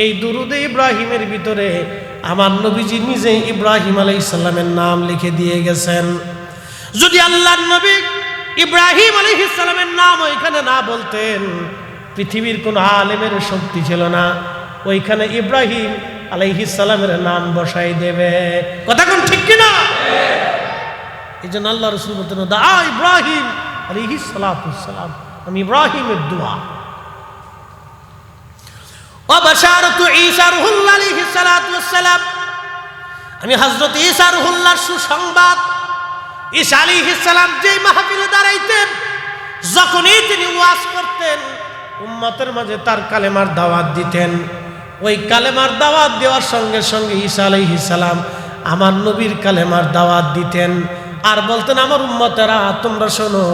এই দুরুদে ইব্রাহিমের ভিতরে আমার নবীজি নিজে ইব্রাহিম আলাইহিস সালামের নাম লিখে দিয়ে গেছেন। যদি আল্লাহর নবী ইব্রাহিম আলাইহিস সালামের নাম ওইখানে না বলতেন, পৃথিবীর কোন আলেমের শক্তি ছিল না ওইখানে ইব্রাহিম আলাইহিস সালামের নাম বসাই দেবে। কথা কোন ঠিক কিনা? এই জন্য আল্লাহ রাসূল বলতেন, দা ইব্রাহিম আলাইহিস সালাম, আমি ইব্রাহিমের দোয়া। ওয়া বাশারাতু ঈসা রূহুল্লাহ আলাইহিস সালাম, আমি হযরত ঈসা রূহুল্লাহর সুসংবাদ। ঈসা আলাইহিস সালাম যেই মাহফিলে দাঁড়াইতেন, যখনই তিনি ওয়াজ করতেন, উম্মতের মাঝে তার কালেমার দাওয়াত দিতেন। ওই কালেমার দাওয়াত দেওয়ার সঙ্গে সঙ্গে ঈসা আলাইহিস সালাম আমার নবীর কালেমার দাওয়াত দিতেন আর বলতেন, আমার উম্মতেরা তোমরা শোনো,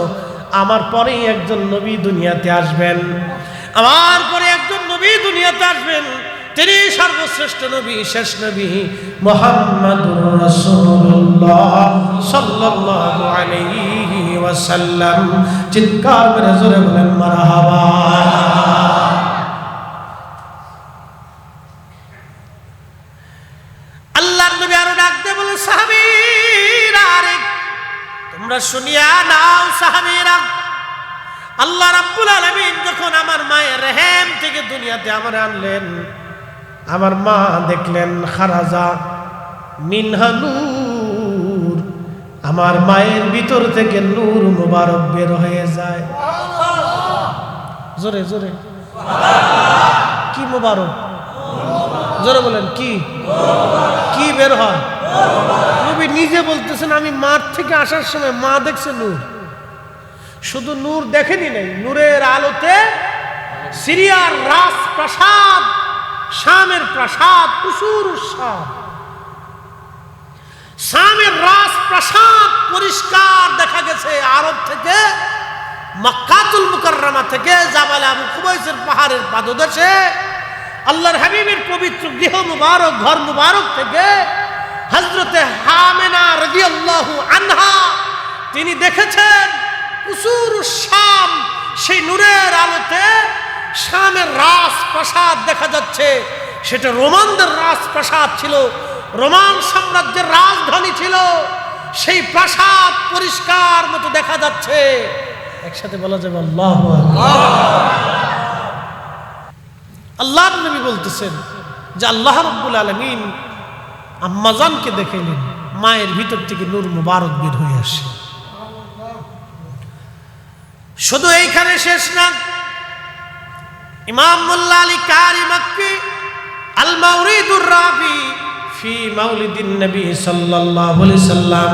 আমার পরেই একজন নবী দুনিয়াতে আসবেন, আমার পরে একজন নবী দুনিয়াতে আসবেন, তিনি সর্বশ্রেষ্ঠ নবী, শেষ নবী মুহাম্মাদুর রাসূলুল্লাহ সাল্লাল্লাহু আলাইহি ওয়াসাল্লাম। চিৎকার করে জোরে বলেন মারহাবা। আল্লাহর নবী আরো ডাক দিয়ে বলে, সাহাবীরা আরে তোমরা শুনিয়া নাও সাহাবীরা, আল্লাহ রাব্বুল আলামিন যখন আমার মায়ের রেহেম থেকে দুনিয়াতে আমার আনলেন, আমার মা দেখলেন খারাজা মিনহা নূর, আমার মায়ের ভিতর থেকে নূর মুবারক বের হয়ে যায়। জোরে জোরে কি মুবারক? জোরে বলেন কি কি বের হয়? নবী নিজে বলতেছেন, আমি মাঠ থেকে আসার সময় মা দেখছে নূর। শুধু নূর দেখেনি নাই, নূরের আলোতে সিরিয়ার রাজপ্রাসাদ, শামের প্রাসাদ, কুসুর শাম, শামের রাজপ্রাসাদ পরিষ্কার দেখা গেছে। আরব থেকে, মক্কাতুল মুকাররমা থেকে, জাবাল আবু কুবাইসের পাহাড়ের পাদদেশে আল্লাহর হাবিবের পবিত্র গৃহ মুবারক, ঘর মুবারক থেকে হযরতে হামেনা রাদিয়াল্লাহু আনহা তিনি দেখেছেন কুসুর শাম, সেই নূরের আলোতে শামের রাজপ্রাসাদ দেখা যাচ্ছে। সেটা রোমানদের রাজপ্রাসাদ ছিল, রোমান সাম্রাজ্যের রাজধানী ছিল। সেই প্রাসাদ পরিষ্কার মতো দেখা যাচ্ছে। একসাথে বলা যাবে আল্লাহু আকবার। আল্লাহর নবী বলতেছেন যে আল্লাহ রাব্বুল আলামিন আম্মাজানকে দেখাইলেন, মায়ের ভিতর থেকে নূর মুবারক বের হয়ে আসে। শুধু এইখানে শেষ না, ইমাম মোল্লা আলী কারি মক্কি আল মাওরিদুর রাবি ফি মাউলিদিন নবী সাল্লাল্লাহু আলাইহি সাল্লাম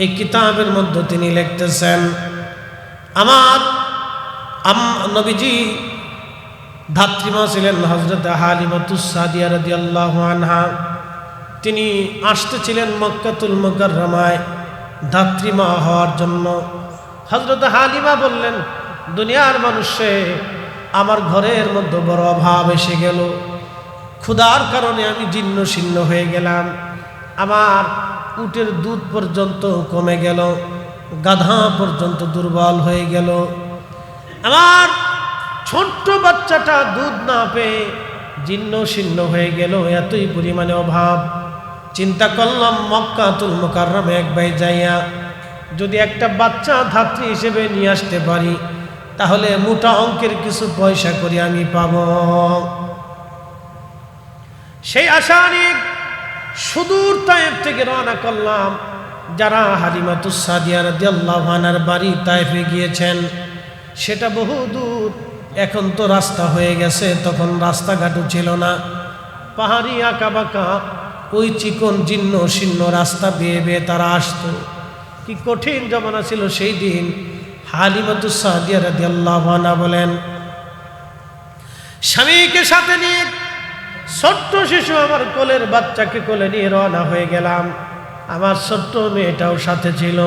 এই কিতাবের মধ্যে তিনি লিখতেছেন, আমার নবীজি ধাত্রীমা ছিলেন হযরত হালিমাতুস সাদিয়া রাদিয়াল্লাহু আনহা। তিনি আসতেছিলেন মক্কাতুল মুকাররমায় ধাত্রীমা হওয়ার জন্য। হযরত হালিমা বললেন, দুনিয়ার মানুষে আমার ঘরের মধ্যে বড় অভাব এসে গেল, ক্ষুধার কারণে আমি জীর্ণ শীর্ণ হয়ে গেলাম, আমার উটের দুধ পর্যন্ত কমে গেল, গাধা পর্যন্ত দুর্বল হয়ে গেল, আমার ছোট্ট বাচ্চাটা দুধ না পেয়ে জীর্ণ শীর্ণ হয়ে গেল, এতই পরিমাণে অভাব। চিন্তা করলাম মক্কাতুল মুকাররমে একবার যাইয়া যদি একটা বাচ্চা ধাত্রী হিসেবে নিয়ে আসতে পারি, তাহলে মোটা অঙ্কের কিছু পয়সা করে আমি পাব। সেই আশা নিয়ে সুদূর তায়েফ থেকে রওনা করলাম। যারা হালিমাতুস সাদিয়া রাদিয়াল্লাহু আনহার বাড়ি তায়েফে গিয়েছেন, সেটা বহু দূর, এখন তো রাস্তা হয়ে গেছে, তখন রাস্তাঘাটও ছিল না, পাহাড়ি আঁকা বাঁকা ওই চিকন জীর্ণ শীর্ণ রাস্তা বেয়ে বেয়ে তারা আসতো। কি কঠিন জমানা ছিল সেই দিন। হালিমাতুস সাদিয়া রাদিয়াল্লাহু আনহা বলেন, স্বামীকে সাথে নিয়ে ছোট্ট শিশু আমার কোলের বাচ্চাকে কোলে নিয়ে রওনা হয়ে গেলাম। আমার ছোট্ট মেয়েটাও সাথে ছিল।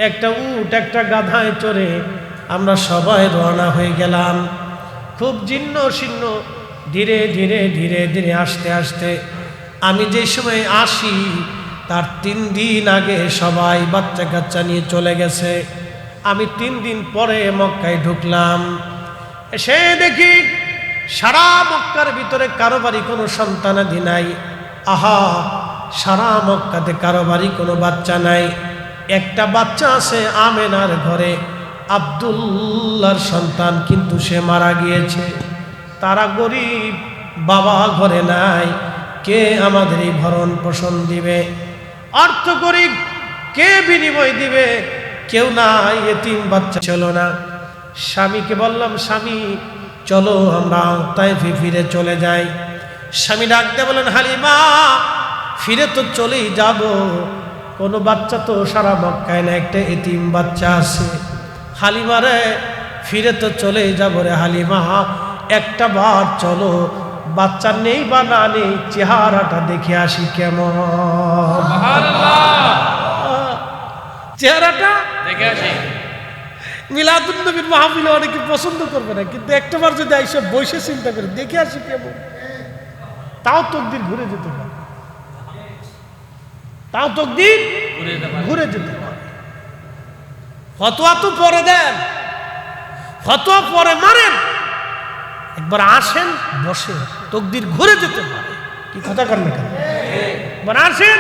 একটা উট একটা গাধায় চড়ে আমরা সবাই রওনা হয়ে গেলাম। খুব জীর্ণ শীর্ণ, ধীরে ধীরে ধীরে ধীরে আস্তে আস্তে আমি যে সময় আসি তার 3 দিন আগে সবাই বাচ্চা কাচ্চা নিয়ে চলে গেছে। আমি 3 দিন পরে মক্কায় ঢুকলাম। এসে দেখি সারা মক্কার ভিতরে কারো বাড়ি কোনো সন্তানাদি নাই। আহা, সারা মক্কাতে কারো বাড়ি কোনো বাচ্চা নাই। একটা বাচ্চা আছে আমেনার ঘরে, আব্দুল্লাহর সন্তান, কিন্তু সে মারা গিয়েছে। তারা গরিব, বাবা ঘরে নাই, কে আমাদের এই ভরণ পোষণ দিবে? অর্থ গরিব, কে বিনিময় দিবে? কেউ নাই, এতিম বাচ্চা ছিল না। স্বামীকে বললাম, স্বামী চলো আমরা তায়েফে ফিরে চলে যাই। স্বামী ডাক দিয়ে বলেন, হালিমা ফিরে তো চলেই যাব, কোনো বাচ্চা তো সারা মক্কায় না, একটা এতিম বাচ্চা আছে। হালিমা রে, ফিরে তো চলেই যাব রে হালিমা, একটা বার চলো, বাচ্চা নেই বা না নেই চেহারাটা দেখে আসি কেমন। চেহারাটা দেখে আসি। মিলাদুন নবীর মাহফিলে অনেকে পছন্দ করবে না, কিন্তু একটাবার যদি এইসব বসে চিন্তা করে দেখে আসি কেমন, তাও তকদির ঘুরে যেতে পারে, তাও তকদির ঘুরে যেতে পারে। ফতোয়া তো পরে দেন, ফতোয়া পরে মারেন, একবার আসেন বসে, তকদির ঘুরে যেতে পারে। কি কথা কর না কেন? একবার আসেন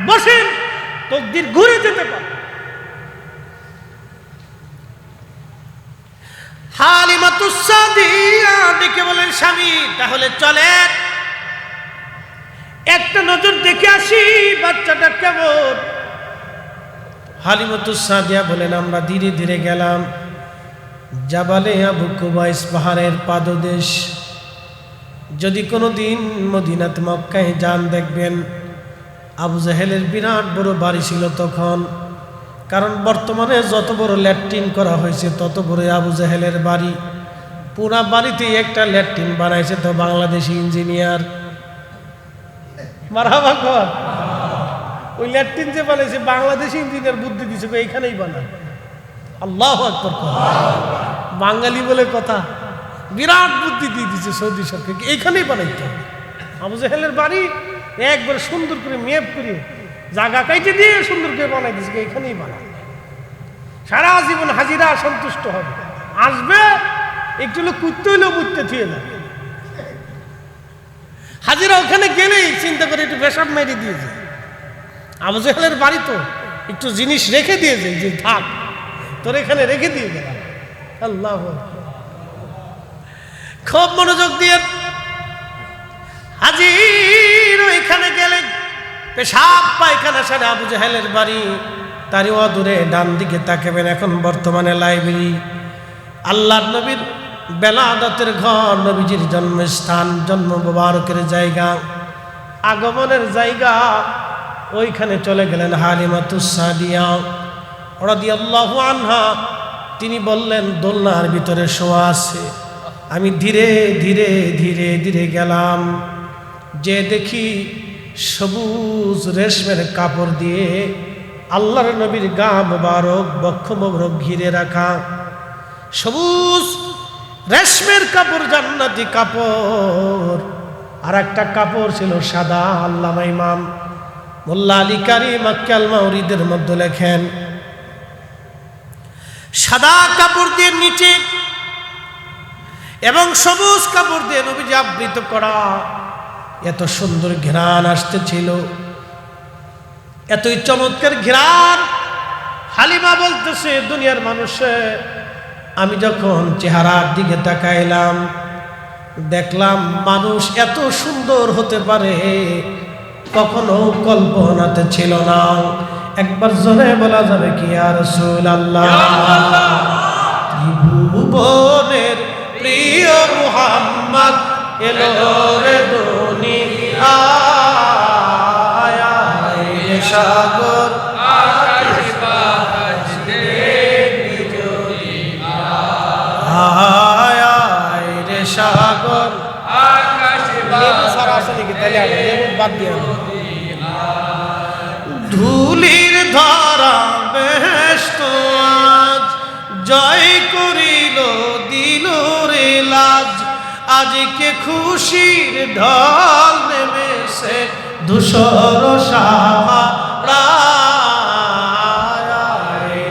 বসেন, তকদির ঘুরে যেতে পারে। হালিমাতুস সাদিয়া ডেকে বলেন, স্বামী তাহলে চলেন একটা নজর দেখে আসি বাচ্চাটা কেমন। হালিমাতুস সাদিয়া বলেন, আমরা ধীরে ধীরে গেলাম। জাবালে আবু কুবাইস পাহাড়ের পাদদেশ। যদি কোনো দিন মদিনাত মক্কায় যান, দেখবেন আবু জাহেলের বিরাট বড় বাড়ি ছিল তখন। কারণ বর্তমানে যত বড় ল্যাট্রিন করা হয়েছে তত বড় আবু জাহেলের বাড়ি। পুরা বাড়িতে একটা ল্যাট্রিন বানাইছে তো বাংলাদেশি ইঞ্জিনিয়ার। মারহাবা কর। ওই ল্যাট্রিন যে বানাইছে বাংলাদেশি ইঞ্জিনিয়ার বুদ্ধি দিছে, এইখানেই বানায়। আল্লাহু আকবার। বাঙালি বলে কথা, বিরাট বুদ্ধি দিয়ে দিচ্ছে সৌদি সরকারকে, এইখানেই বানাইতে হবে। আবু জাহেলের বাড়ি একবার সুন্দর করে মেপ করে জায়গা কাইটে দিয়ে সুন্দর করে বানাই দিচ্ছে, এইখানেই বানায়। সারা জীবন হাজিরা সন্তুষ্ট হবে, আসবে একটু হলো কুত্তে হইলেও মুততে থুয়ে যাবে। হাজিরা ওখানে গেলেই চিন্তা করে একটু পেশাব মেরে দিয়েছে। আবু জাহেলের বাড়ি তো একটু জিনিস রেখে দিয়েছে, যে থাক তোর এখানে রেখে দিয়ে গেলাম। আল্লাহ, খুব মনোযোগ দিয়ে হাজির ওইখানে গেলে পেশাব পায়খানা সারা আবু জাহেলের বাড়ি। তারই অদূরে ডান দিকে তাকাবেন, এখন বর্তমানে লাইব্রেরি, আল্লাহর নবীর বেলাদতের ঘর, নবীজির জন্মস্থান, জন্ম মোবারকের জায়গা, আগমনের জায়গা, ওইখানে চলে গেলেন হালিমাতুস সাদিয়া রাদিয়াল্লাহু আনহা। তিনি বললেন দোলনার ভিতরে শোয়া আছে। আমি ধীরে ধীরে ধীরে ধীরে গেলাম, যে দেখি সবুজ রেশমের কাপড় দিয়ে আল্লাহর নবীর গা মোবারক, বক্ষ মোবারক ঘিরে রাখা, সবুজ রেশমের কাপড়, জান্নাতি কাপড়। আর একটা কাপড় ছিল সাদা। আল্লামা ইমাম মোল্লা আলী কারি মাক্কাল মাউরিদের মধ্যে লেখেন, সাদা কাপড় দিয়ে নিচে এবং সবুজ কাপড় দিয়ে নবীজি আবৃত করা। এত সুন্দর ঘ্রাণ আসতেছিল, এতই চমৎকার ঘ্রাণ। হালিমা বলতেছে, দুনিয়ার মানুষে আমি যখন চেহারার দিকে তাকাইলাম, দেখলাম মানুষ এত সুন্দর হতে পারে কখনো কল্পনাতে ছিল না। একবার জোরে বলা যাবে কি ইয়া রাসূলুল্লাহ? ত্রিভুবনের প্রিয় মুহাম্মদ এলো রে দুনিয়ায়, সাগর আকাশ বাতাস দেখবি যদি, আয় রে সাগর আকাশ বাতাস বাদ দিয়ে ধুলির ধরা বেহেশত আজ জয় করিল দিল রে লাজ। আজকে খুশির ঢল নেমেছে ধূসর সাহারায়,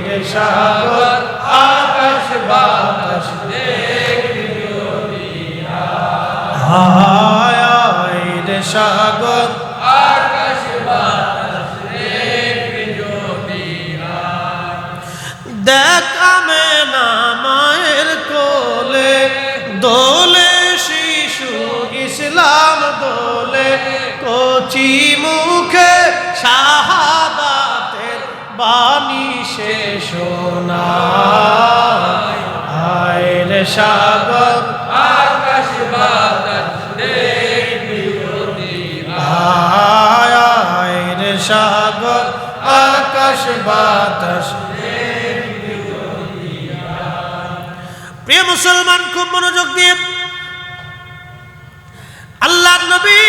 রে সাগর আকাশ বাতাস দেখবি যদি, আয় রে সাগর আকাশ বাতাস দেখবি যদি। দেখ আমেনা মায়ের কোলে দোলে শিশু ইসলাম দোলে, কচি মুখে শাহাদাতের বাণী সে শোনায়। আয় রে সাগর আকাশ বাতাস দেখবি যদি, আয় রে সাগর আকাশ বাতাস দেখবি যদি। প্রিয় মুসলমান, খুব মনোযোগ দিয়ে আল্লাহর নবী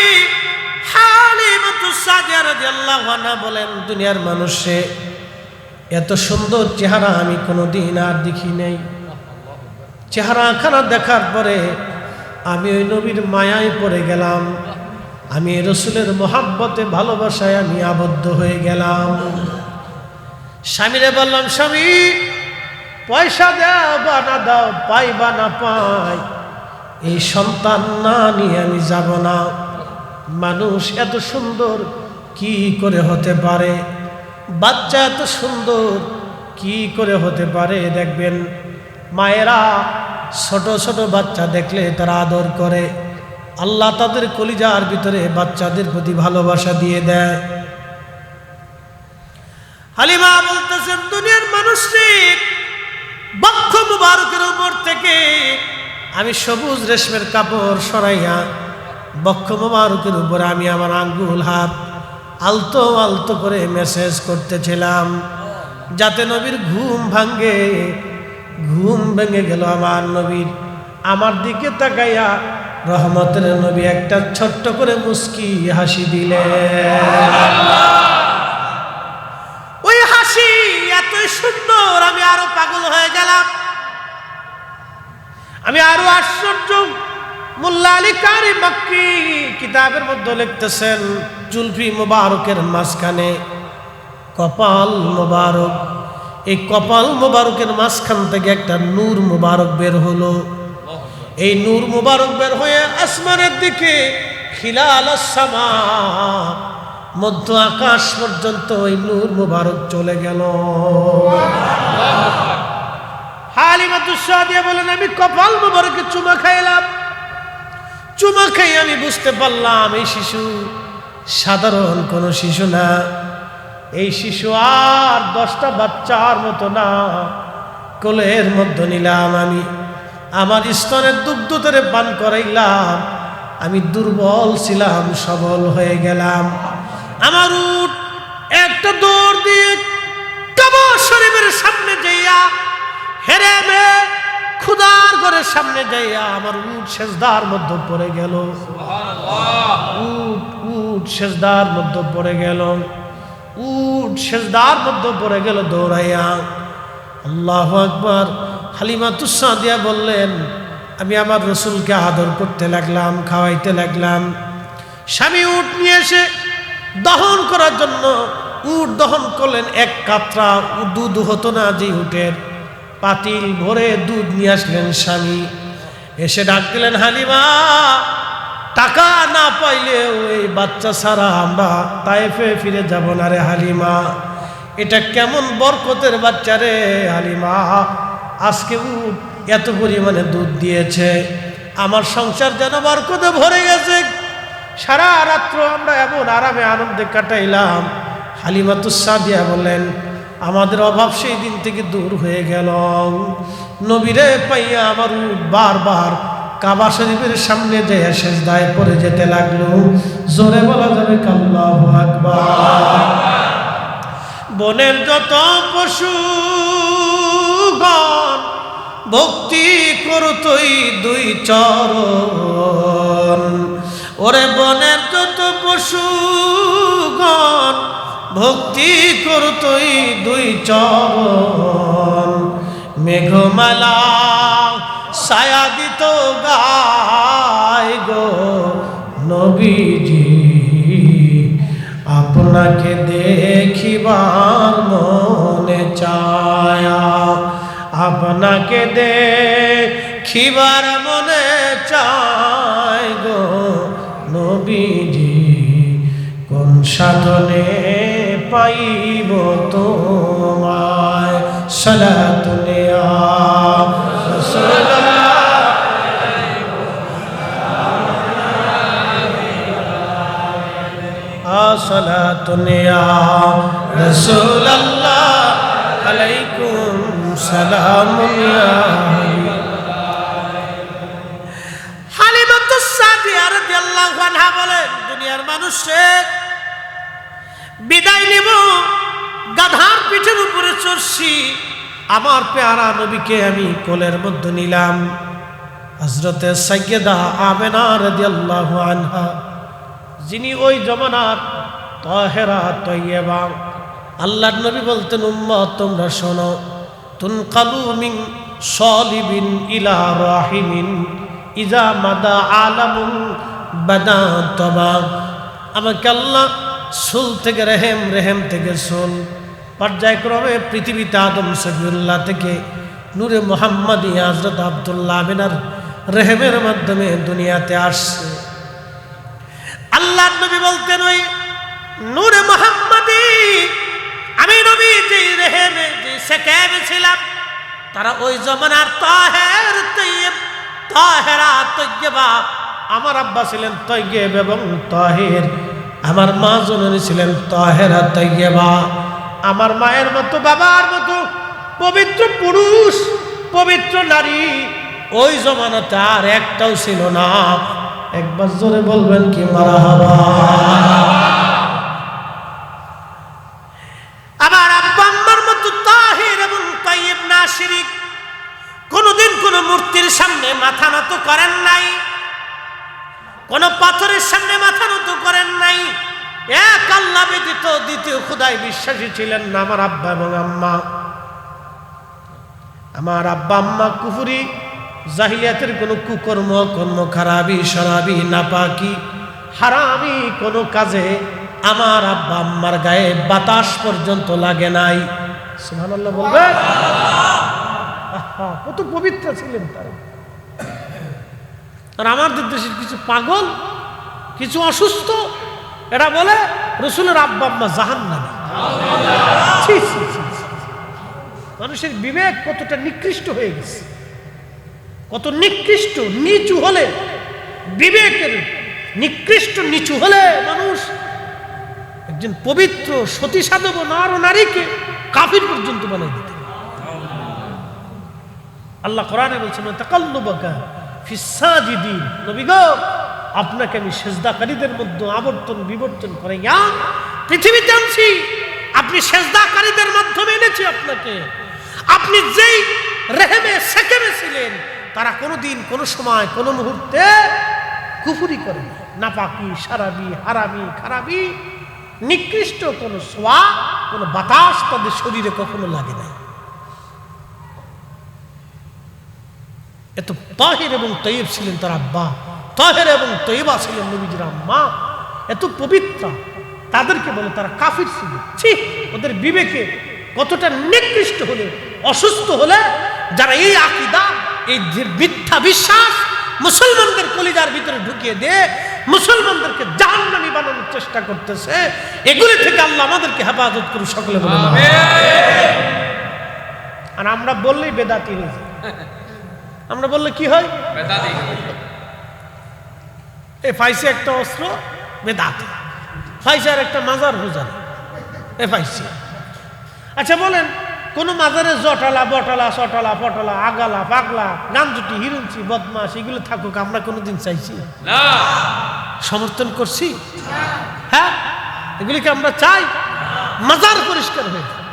হালিমাতুস সাদিয়া রাদিয়াল্লাহু আনহা বলেন, দুনিয়ার মানুষে এত সুন্দর চেহারা আমি কোনোদিন আর দেখি নাই। চেহারা খানা দেখার পরে আমি ওই নবীর মায়ায় পড়ে গেলাম, আমি রসুলের মহাব্বতে ভালোবাসায় আমি আবদ্ধ হয়ে গেলাম। স্বামীরে বললাম, স্বামী পয়সা দাও বা না দাও, পাই বা না পাই, এই সন্তান না নিয়ে আমি যাব না। মানুষ এত সুন্দর কি করে হতে পারে, বাচ্চা এত সুন্দর কি করে হতে পারে। দেখবেন মায়েরা ছোট ছোট বাচ্চা দেখলে তারা আদর করে, আল্লাহ তাদের কলিজার ভিতরে বাচ্চাদের প্রতি ভালোবাসা দিয়ে দেয়। হালিমা বলতেছেন, দুনিয়ার মানুষটি বক্ষ মুবারকের উপর থেকে আমি সবুজ রেশমের কাপড় সরাইয়া বক্ষ মুবারকের উপরে আমি আমার আঙ্গুল হাত আলতো আলতো করে মেসেজ করতেছিলাম, যাতে নবীর ঘুম ভাঙে। ঘুম ভেঙে গেল আমার নবীর। আমার দিকে তাকাইয়া রহমতের নবী একটা ছোট্ট করে মুস্কি হাসি দিলেন। ওই হাসি এতই সুন্দর, আমি আরো পাগল হয়ে গেলাম। আমি আরো আশ্চর্য। মোল্লা আলী কারি মক্কি কিতাবের মধ্যে লিখতেছেন, জুলফি মুবারকের মাঝখানে কপাল মুবারক, এই কপাল মুবারকের মাঝখান থেকে একটা নূর মুবারক বের হলো। এই নূর মুবারক বের হয়ে আসমানের দিকে খিলাল সামা, মধ্য আকাশ পর্যন্ত ওই নূর মুবারক চলে গেল। হালিমাতুস সাদিয়া বলেন, আমি কপাল মুবারকে চুমা খাইলাম। চুমা খাই আমি বুঝতে পারলাম এই শিশু সাধারণ কোনো শিশু না। এই শিশু আর 10টা বাচ্চার মতো না, কোলের মধ্যে নিলাম, আমি আমার স্তনের দুগ্ধ ধরে পান করাইলাম। আমি দুর্বল ছিলাম, সবল হয়ে গেলাম। আমার উট একটা দৌড় দিয়ে কাবা শরীফের সামনে যাইয়া, হেরেমে খুদার ঘরের সামনে যাইয়া আমার উট সেজদার মধ্যে পড়ে গেল। উট সেজদার মধ্যে পড়ে গেল, উট সেজদার মধ্যে পড়ে গেল দৌড়াইয়া। আল্লাহু আকবার। হালিমাতুস সাদিয়া বললেন, আমি আমার রসুলকে আদর করতে লাগলাম, খাওয়াইতে লাগলাম। স্বামী উট নিয়ে এসে দহন করার জন্য উট দহন করলেন। এক কাতরা দুধ হতো না, যে উটের পাতিল ভরে দুধ নিয়ে আসলেন স্বামী। এসে ডাক দিলেন, হালিমা, টাকা না পাইলে ওই বাচ্চা ছাড়া আমরা তায়েফে ফিরে যাব না রে হালিমা। এটা কেমন বরকতের বাচ্চা রে হালিমা, আজকে উট এত পরিমাণে দুধ দিয়েছে, আমার সংসার যেন বরকতে ভরে গেছে। সারা রাত্র আমরা এমন আরামে আনন্দে কাটাইলাম। হালিমাতুস সাদিয়া বললেন, আমাদের অভাব সেই দিন থেকে দূর হয়ে গেল। নবীরে পাইয়া আমার উট বারবার কাবা শরীফের সামনে যেয়ে সেজদায় পড়ে যেতে লাগলো। জোরে বলা যাবে আল্লাহু আকবার। বনের যত পশুগণ ভক্তি করতই দুই চরণ, ওরে বনের যত পশুগণ ভক্তি করতই দুই চরণ। মেঘমালা ছায়া দিত গায় গো নবীজি, আপনাকে দেখিবার মনে চায়া, আপনাকে দেখিবার মনে চায় গো নবীজি, কোন সাধনে পাইব তোমায়। সালাতুনে আ রাসূলুল্লাহ, সালাতুনে আ রাসূলুল্লাহ, আলাইকুম সালামুন ইয়া হালিমাতুস সাদিয়া রাদিয়াল্লাহু আনহা বলেন, দুনিয়ার মানুষের বিদায় নিব, গাধার পিঠের উপরে চড়ছি, আমার পেয়ারা নবীকে আমি কোলের মধ্যে নিলাম। হযরতে সাইয়্যিদা আমেনা রাদিয়াল্লাহু আনহা, যিনি ওই জমানার তাহেরা তয়্যেবা। আল্লাহর নবী বলতেন, উম্মত তোমরা শোনো, তুনকালু মিন সালিবিন ইলা রাহিমিন ইজা মাদা আলামুন বাদা তবা। আমাকে আল্লাহ সুল থেকে রেহেম, রেহেম থেকে সুল, পর্যায়ক্রমে পৃথিবীতে আদম সফিউল্লাহ থেকে নূরে মুহাম্মদী হযরত আব্দুল্লাহ আমিনার রেহেমের মাধ্যমে দুনিয়াতে আসছে। আল্লাহর নবী বলতেন, ওই নূরে মুহাম্মদী আমি নবী যে রেহেমে যে সেকেবে ছিলাম, তারা ওই জমানার তাহের তয়্যেব, তাহেরা তয়্যেবা। আমার আব্বা ছিলেন তয়্যেব এবং তাহের, আমার মা জননী ছিলেন তাহেরা তয়্যেবা। আমার মায়ের মতো, বাবার মতো পবিত্র পুরুষ, পবিত্র নারী ওই জমানাতে আর একটাও ছিল না। একবার জোরে বলবেন কি মারহাবা। আমার আব্বা আম্মার মতো তাহির এবং তাইয়্যিব না শিরিক, কোনদিন কোন মূর্তির সামনে মাথা নত করেন নাই, কোন পাথরের সামনে মাথা নত করেন নাই। এক আল্লাহ ব্যতীত দ্বিতীয় খোদায় বিশ্বাসী ছিলেন না আমার আব্বা এবং আম্মা। আমার আব্বা আম্মা কুফরি, জাহিলিয়াতের কোনো কুকর্ম, কর্ম খারাপি, শরাবি, নাপাকি, হারামি কোনো কাজে আমার আব্বা আম্মার গায়ে বাতাস পর্যন্ত লাগে নাই। সুবহানাল্লাহ বলবেন। কত পবিত্র ছিলেন তারা। আর আমাদের দেশের কিছু পাগল, কিছু অসুস্থ, এরা বলে রসুলের আব্বা আম্মা জাহান্নামী। মানুষের বিবেক কতটা নিকৃষ্ট হয়ে গেছে, কত নিকৃষ্ট নিচু হলে, বিবেকের নিকৃষ্ট নিচু হলে মানুষ একজন পবিত্র সতী সাধব নর নারীকে কাফির পর্যন্ত বানিয়ে দিতে। আল্লাহ কোরআনে বলছেন তাকাল্লুবাকা ফিস সাজিদিন, নবী গো আপনাকে আমি সেজদাকারীদের মধ্যে আবর্তন বিবর্তন করে পৃথিবীতে আনছি, আপনি সেজদাকারীদের মাধ্যমে এনেছি আপনাকে। আপনি যেই রেহেমে সেকেমে ছিলেন তারা কোনোদিন কোনো সময় কোনো মুহূর্তে কুফরি করে না, নাপাকি সারাবি হারামি খারাপি নিকৃষ্ট কোনো সোয়া কোনো বাতাস তাদের শরীরে কখনো লাগে না। এত তাহির এবং তৈব ছিলেন তার আব্বা, তাহের এবং তৈবা ছিলেন নবীজির আম্মা, এত পবিত্র, তাদেরকে বলে তারা কাফির ছিল। ছি, ওদের বিবেকে কতটা নিকৃষ্ট হলে, অসুস্থ হলে যারা এই আকীদা, এই মিথ্যা বিশ্বাস মুসলমানদের কলিজার ভিতরে ঢুকিয়ে দিয়ে মুসলমানদেরকে জাহান্নামী বানানোর চেষ্টা করতেছে, এগুলি থেকে আল্লাহ আমাদেরকে হেফাজত করুন, সকলে বলে আমিন। আর আমরা বললেই বেদাতি হয়ে যায়, আমরা বললে কি হয় বেদাতি। এ ফাইসে একটা অস্ত্র বেদাতি, ফাইসে আর একটা মাজার হুজার এ ফাইসে। আচ্ছা বলেন, কোন মাজারে জটালা বটালা সটালা পটালা আগালা পাগলা গাঞ্জুটি হিরুঞ্চি বদমাস এগুলো থাকুক, আমরা কোনোদিন চাইছি না, সমর্থন করছি? হ্যাঁ, এগুলিকে আমরা চাই? মাজার পরিষ্কার হয়ে যায়,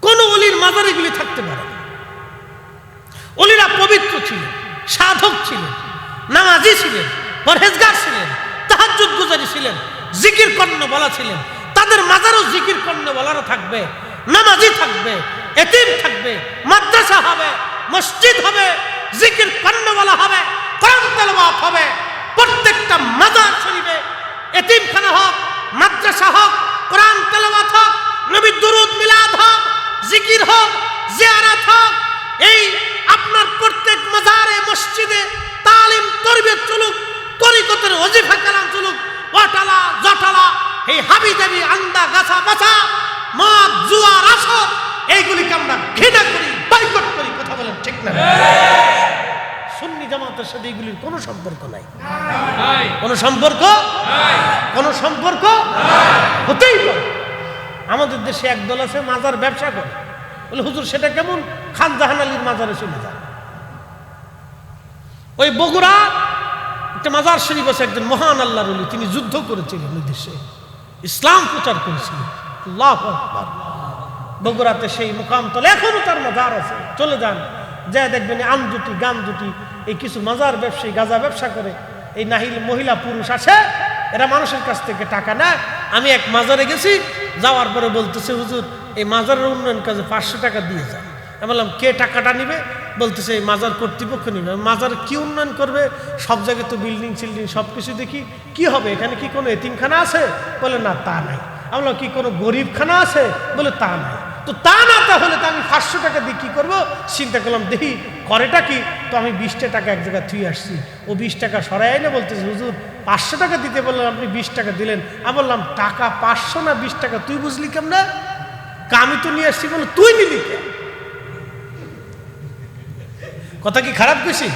কোন অলির মাজার এগুলি থাকতে পারে না। অলিরা পবিত্র ছিলেন, সাধক ছিলেন, নামাজি ছিলেন, পরহেজগার ছিলেন, তাহাজ্জুদ গুজারি ছিলেন, জিকির কর্ণ বলা ছিলেন। তাদের মাজারও জিকির কর্ণ বলারও থাকবে, নামাজি থাকবে, এতিম থাকবে, মাদ্রাসা হবে, মসজিদ হবে, জিকির কর্ণ বলা হবে, কোরআন তেলাওয়াত হবে। প্রত্যেকটা মাজার শরীফে এতিমখানা হোক, মাদ্রাসা হোক, কোরআন তেলাওয়াত হোক, নবীর দুরূদ মিলাদ হোক, জিকির হোক, জিয়ারত হোক, এই আপনার প্রত্যেক মাজারে মসজিদে তালিম তরবিয়ত চলুক, তরিকতের ওজিফা কালাম চলুক, ওয়াটালা জটালা এই হাবি জাবি আন্দা গাছা বাছা মদ জুয়া রাসদ এইগুলিকে আমরা ঘৃণা করি, বয়কট করি। কথা বলেন ঠিক না? সুন্নি জামাতের সাথে এগুলির কোনো সম্পর্ক নাই, কোনো সম্পর্ক, কোনো সম্পর্ক হতেই পারে। আমাদের দেশে একদল আছে মাজার ব্যবসা করে, বলে হুজুর সেটা কেমন? খান জাহান আলীর মাজারে চলে যায়। ওই বগুড়া একটা মাজার শরীফ আছে, একজন মহান আল্লাহর ওলি, তিনি যুদ্ধ করেছিলেন ওই দেশে, ইসলাম প্রচার করেছিলেন। আল্লাহু আকবার। বগুড়াতে সেই মুকামতলে এখনো তার মাজার আছে, চলে যান, যা দেখবেন আম জুটি গান জুটি এই কিছু মাজার ব্যবসায়ী গাঁজা ব্যবসা করে, এই নাহিল মহিলা পুরুষ আসে, এরা মানুষের কাছ থেকে টাকা নেয়। আমি এক মাজারে গেছি, যাওয়ার পরে বলতেছে হুজুর এই মাজারের উন্নয়ন কাজে 500 টাকা দিয়ে যান। আমি বললাম কে টাকাটা নিবে? বলতেছে এই মাজার কর্তৃপক্ষ নিবে। মাজার কি উন্নয়ন করবে? সব জায়গায় তো বিল্ডিং সিল্ডিং সব কিছু দেখি, কি হবে এখানে? কি কোনো এতিমখানা আছে? বলে না তা নাই। আমি বললাম কি কোনো গরিবখানা আছে? বলে তা নাই। তো তা না তাহলে তো আমি 500 টাকা দিয়ে কি করবো? চিন্তা করলাম দেখি করেটা কি। তো আমি 20 টাকা এক জায়গায় থুই আসছি, ও 20 টাকা সরাই না, বলতেছে হুজুর 500 টাকা দিতে বললাম, আপনি 20 টাকা দিলেন। আমি বললাম টাকা 500 না 20 টাকা তুই বুঝলি কেমনে? আমি তো নিয়ে আসছি। বলে তুই নিলি কে? কথা কি খারাপ কইছি?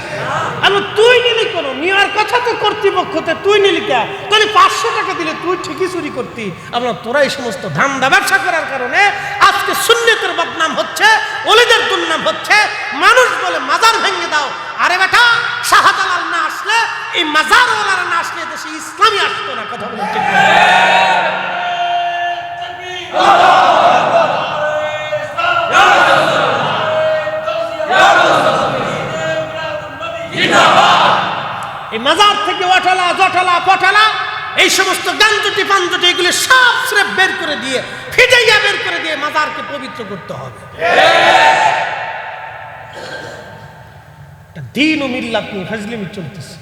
আমি তুই নিলি কেন? নেওয়ার কথা তো কর্তৃপক্ষতে, তুই নিলি কে? তাহলে 500 টাকা দিলে তুই ঠিকই চুরি করতি। আমরা তোরা এই সমস্ত ধান্দা ব্যবসা করার কারণে আজকে সুন্নতের বদনাম হচ্ছে, ওলিদের দুর্নাম হচ্ছে। মানুষ বলে মাজার ভেঙে দাও। আরে বেটা, শাহজালাল না আসলে, এই মাজার ওয়ালারা না আসলে দেশে ইসলামই আসতো না। কথা বলে ঠিক না? এই মাজার থেকে ওয়াটালা জটালা পটালা এই সমস্ত গাঞ্জুটি পাঞ্জুটি এগুলি সব স্রেফ বের করে দিয়ে, ফিটাইয়া বের করে দিয়ে মাজারকে পবিত্র করতে হবে। দিন ও মিল্লাত নিয়ে ফাজলিমি চলতেছে।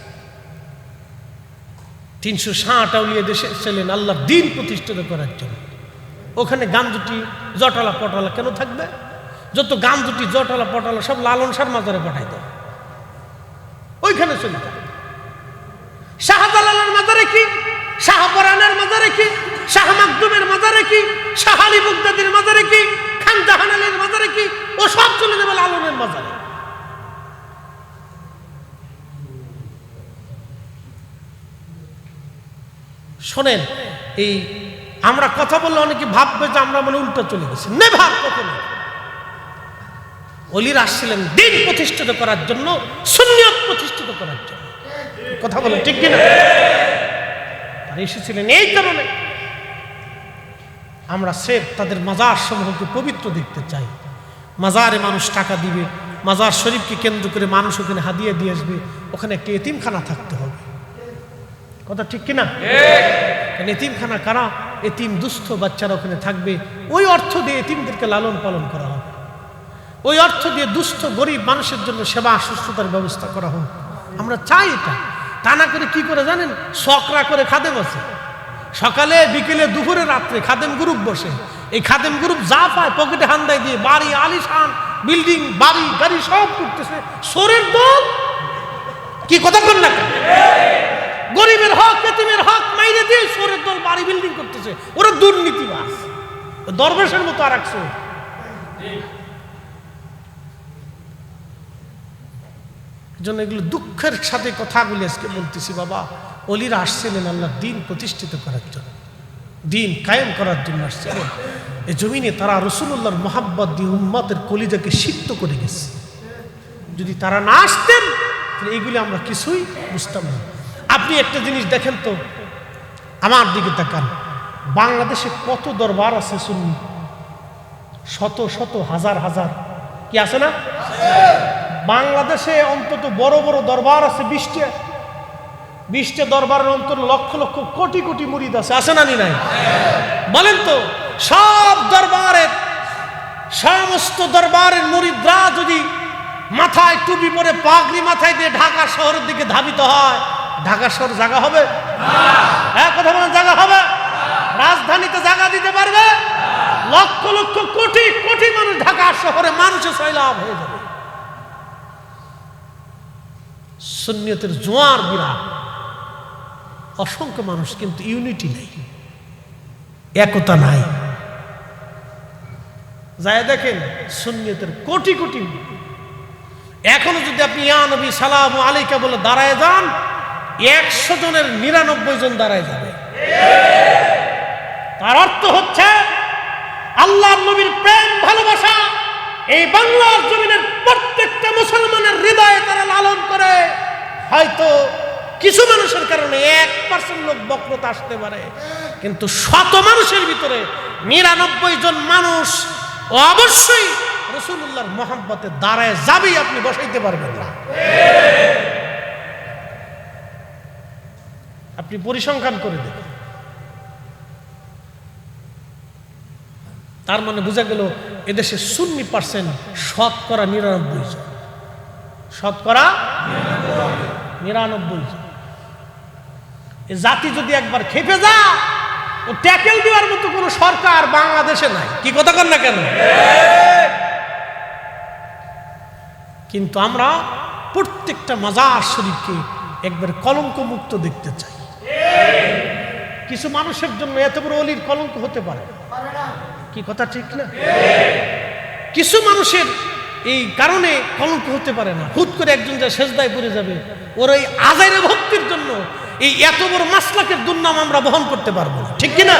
360 আউলিয়া দেশে ছিলেন আল্লাহর দিন প্রতিষ্ঠিত করার জন্য। ওখানে গাঞ্জুটি জটালা পটালা কেন থাকবে? যত গাঞ্জুটি জটালা পটালা সব লালন শাহর মাজারে পাঠাই দেয়, ওইখানে চলে যায়। শাহজালালের মাজারে কি? শাহপরানের মাজারে কি? শাহ মাকদুমের মাজারে কি? শাহ আলী বুগদাদির মাজারে কি? খান জাহান আলীর মাজারে কি? ও সব চলে যাবে লালনের মাজারে। শোনেন, এই আমরা কথা বললে অনেকে ভাববে যে আমরা মানে উল্টো চলে গেছি। নেভার, কখনো ওলিরা আসছিলেন দিন প্রতিষ্ঠিত করার জন্য, সুন্নিয়ত প্রতিষ্ঠিত করার জন্য। কথা বলেন ঠিক কিনা? আর এসেছিলেন এই কারণে আমরা স্রেফ তাদের মাজার সমূহকে পবিত্র দেখতে চাই। মাজারে মানুষ টাকা দিবে, মাজার শরীফকে কেন্দ্র করে মানুষ ওখানে হাদিয়া দিয়ে আসবে, ওখানে একটা এতিমখানা থাকতে হবে। কথা ঠিক কিনা? এতিমখানা কারা? এতিম দুস্থ বাচ্চারা ওখানে থাকবে, ওই অর্থ দিয়ে এতিমদেরকে লালন পালন করা হবে, ওই অর্থ দিয়ে দুস্থ গরিব মানুষের জন্য সেবা সুস্থতার ব্যবস্থা করা হোক। আমরা চাই এটা। তা না করে কি করে জানেন? সকরা করে খাদেম আছে, সকালে বিকেলে দুপুরে রাত্রে খাদেম গ্রুপ বসে, এই খাদেম গ্রুপ যা পায় পকেটে হান্দাই দিয়ে বাড়ি, আলিশান বিল্ডিং, বাড়ি গাড়ি সব করতেছে। সোরের দল কি কথা বল না? গরিবের হক, এতিমের হক মাইরে দিয়ে সোরের দল বাড়ি বিল্ডিং করতেছে। ওরা দুর্নীতিবাজ, দরবেশের মতো আর একশো। জন্য এগুলো দুঃখের সাথে কথাগুলি আজকে বলতেছি। বাবা, ওলিরা আসছিলেন আল্লাহর দ্বীন প্রতিষ্ঠিত করার জন্য, দ্বীন কায়েম করার জন্য আসছিলেন। এই জমিনে তারা রাসূলুল্লাহর মহাব্বত দিয়ে উম্মতের কলিজাকে সিক্ত করে গেছে। যদি তারা না আসতেন তাহলে এইগুলি আমরা কিছুই বুঝতাম না। আপনি একটা জিনিস দেখেন তো, আমার দিকে তাকান, বাংলাদেশে কত দরবার আছে সুন্নি? শত শত হাজার হাজার, কি আছে না? বাংলাদেশে অন্তত বড় বড় দরবার আছে 20টা দরবারের অন্তত লক্ষ লক্ষ কোটি কোটি মুরিদ আছে, আছে না? নাই? বলেন তো, সব দরবারের, সমস্ত দরবারের মুরিদরা যদি মাথায় টুপি পরে পাগড়ি মাথায় দিয়ে ঢাকা শহরের দিকে ধাবিত হয়, ঢাকা শহর জায়গা হবে? হ্যাঁ, কথা বলেন, জায়গা হবে? রাজধানীতে জায়গা দিতে পারবে? লক্ষ লক্ষ কোটি কোটি মানুষ ঢাকা শহরে মানুষের সয়লাভ হয়ে যাবে। সুন্নিয়তের জোয়ার বিরাট, অসংখ্য মানুষ, কিন্তু ইউনিটি নেই, একতা নাই। যায় দেখেন সুন্নিয়তের কোটি কোটি, এখনো যদি আপনি ইয়া নবী সালামু আলাইকা বলে দাঁড়ায় যান, 100 জনের 99 জন দাঁড়ায় যাবে। তার অর্থ হচ্ছে আল্লাহর নবীর প্রেম ভালোবাসা এই বাংলার জমিনের প্রত্যেকটা মুসলমানের হৃদয়ে তারা লালন করে। হয়তো কিছু মানুষের কারণে 1% লোক বক্রতা আসতে পারে, কিন্তু শত মানুষের ভিতরে 99 জন মানুষ অবশ্যই রাসূলুল্লাহর মহব্বতে দাঁড়ায় যাবেই, আপনি বসাইতে পারবেন না। আপনি পরিসংখ্যান করে দেখুন। তার মানে বোঝা গেল এদেশে সুন্নি পার্সেন্ট শতকরা 99 জন, শতকরা 99 জন। এই জাতি যদি একবার খেপে যা, ও ট্যাকেল দেওয়ার মতো কোনো সরকার বাংলাদেশে নাই। কি কথা কন না কেন? কিন্তু আমরা প্রত্যেকটা মাজার শরীফকে একবার কলঙ্ক মুক্ত দেখতে চাই। কিছু মানুষের জন্য এত বড় অলির কলঙ্ক হতে পারে, কি কথা ঠিক না? কিছু মানুষের এই কারণে কলঙ্ক হতে পারে না। হুট করে একজন যা সেজদায় পড়ে যাবে, ওর এই আজাইরে ভক্তির জন্য এই এত বড় মাসলাকের দুর্নাম আমরা বহন করতে পারবো না, ঠিক কিনা?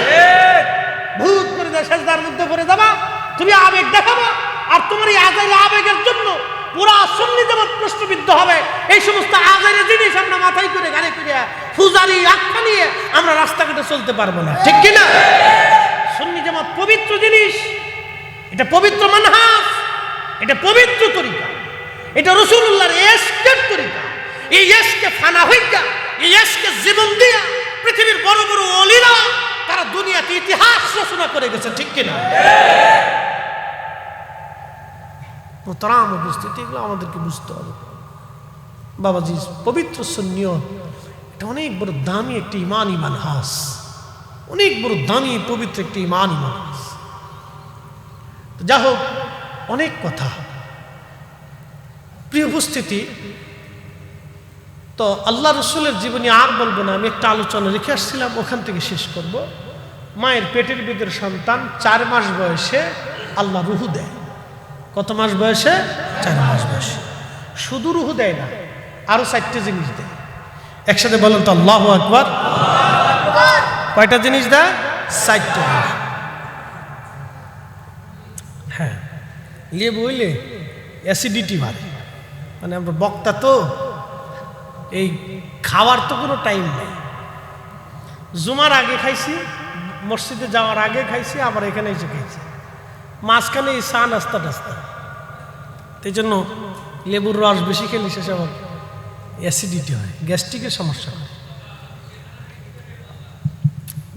ভূত করে যা সেজদার মধ্যে পড়ে যাবা, তুমি আবেগ দেখাবা, আর তোমার এই আজাইরে আবেগের জন্য পুরা সুন্নি জামাত প্রশ্নবিদ্ধ হবে। এই সমস্ত আজাইরে জিনিস আমরা মাথায় করে গাড়ি করে ফুজারি আখ্যা নিয়ে আমরা রাস্তাঘাটে চলতে পারবো না, ঠিক কিনা? সুন্নি জামাত পবিত্র জিনিস, এটা পবিত্র মানহাজ, এটা পবিত্র তরিকা, এটা রাসূলুল্লাহর ইশকের তরিকা। এই ইশকে ফানা হইয়া, এই ইশকে জীবন দিয়া পৃথিবীর বড় বড় ওলিরা তারা দুনিয়াতে ইতিহাস রচনা করে গেছে, ঠিক কিনা? মোহতারাম উপস্থিতি, এগুলো আমাদেরকে বুঝতে হবে। বাবাজি, পবিত্র সুন্নিয়ত এটা অনেক বড় দামি একটি ইমানি মানহাজ, অনেক বড় দামি পবিত্র একটি ইমানি মানহাজ। যা হোক, অনেক কথা। প্রিয় উপস্থিতি, তো আল্লাহ রসুলের জীবনী আর বলবো না, আমি একটা আলোচনা রেখে আসছিলাম, ওখান থেকে শেষ করব। মায়ের পেটের ভিতরে সন্তান 4 মাস বয়সে আল্লাহ রুহু দেয়। কত মাস বয়সে? 4 মাস বয়সে। শুধু রুহু দেয় না, আরো 4টে জিনিস দেয়। একসাথে বলেন তো আল্লাহু আকবার। কয়টা জিনিস দেয়? 4টে। হ্যাঁ, লিয়ে বইলে অ্যাসিডিটি বাড়ে। মানে আমরা বক্তা তো, এই খাওয়ার তো কোনো টাইম নেই। জুমার আগে খাইছি, মসজিদে যাওয়ার আগে খাইছি, আবার এখানে এসে খাইছি, মাঝখানে এই চা নাস্তা টাস্তা। এই জন্য লেবুর রস বেশি খেলে শেষে আবার অ্যাসিডিটি হয়, গ্যাস্ট্রিকের সমস্যা হয়।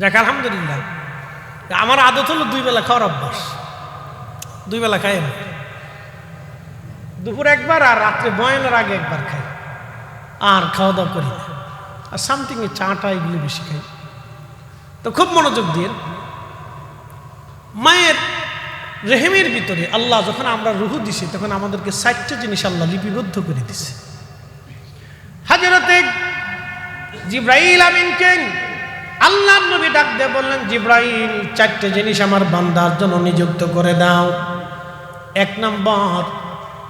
যাক আলহামদুলিল্লাহ, আমার আদত হলো 2 বেলা খাওয়ার অভ্যাস। 2 বেলা খাই আমি, দুপুর একবার আর রাত্রে বয়ানের আগে একবার খাই, আর খাওয়া দাওয়া করি না। আর সামথিং এই চাটা এগুলি বেশি খাই। তো খুব মনোযোগ দিয়ে, মায়ের রেহেমের ভিতরে আল্লাহ যখন আমরা রুহু দিছি তখন আমাদেরকে 4টা জিনিস আল্লাহ লিপিবদ্ধ করে দিছে। হযরতে জিবরাইল আমিনকে আল্লাহর নবী ডাক দিয়ে বললেন, জিবরাইল 4টে জিনিস আমার বান্দার জন্য নিযুক্ত করে দাও। 1 নম্বর,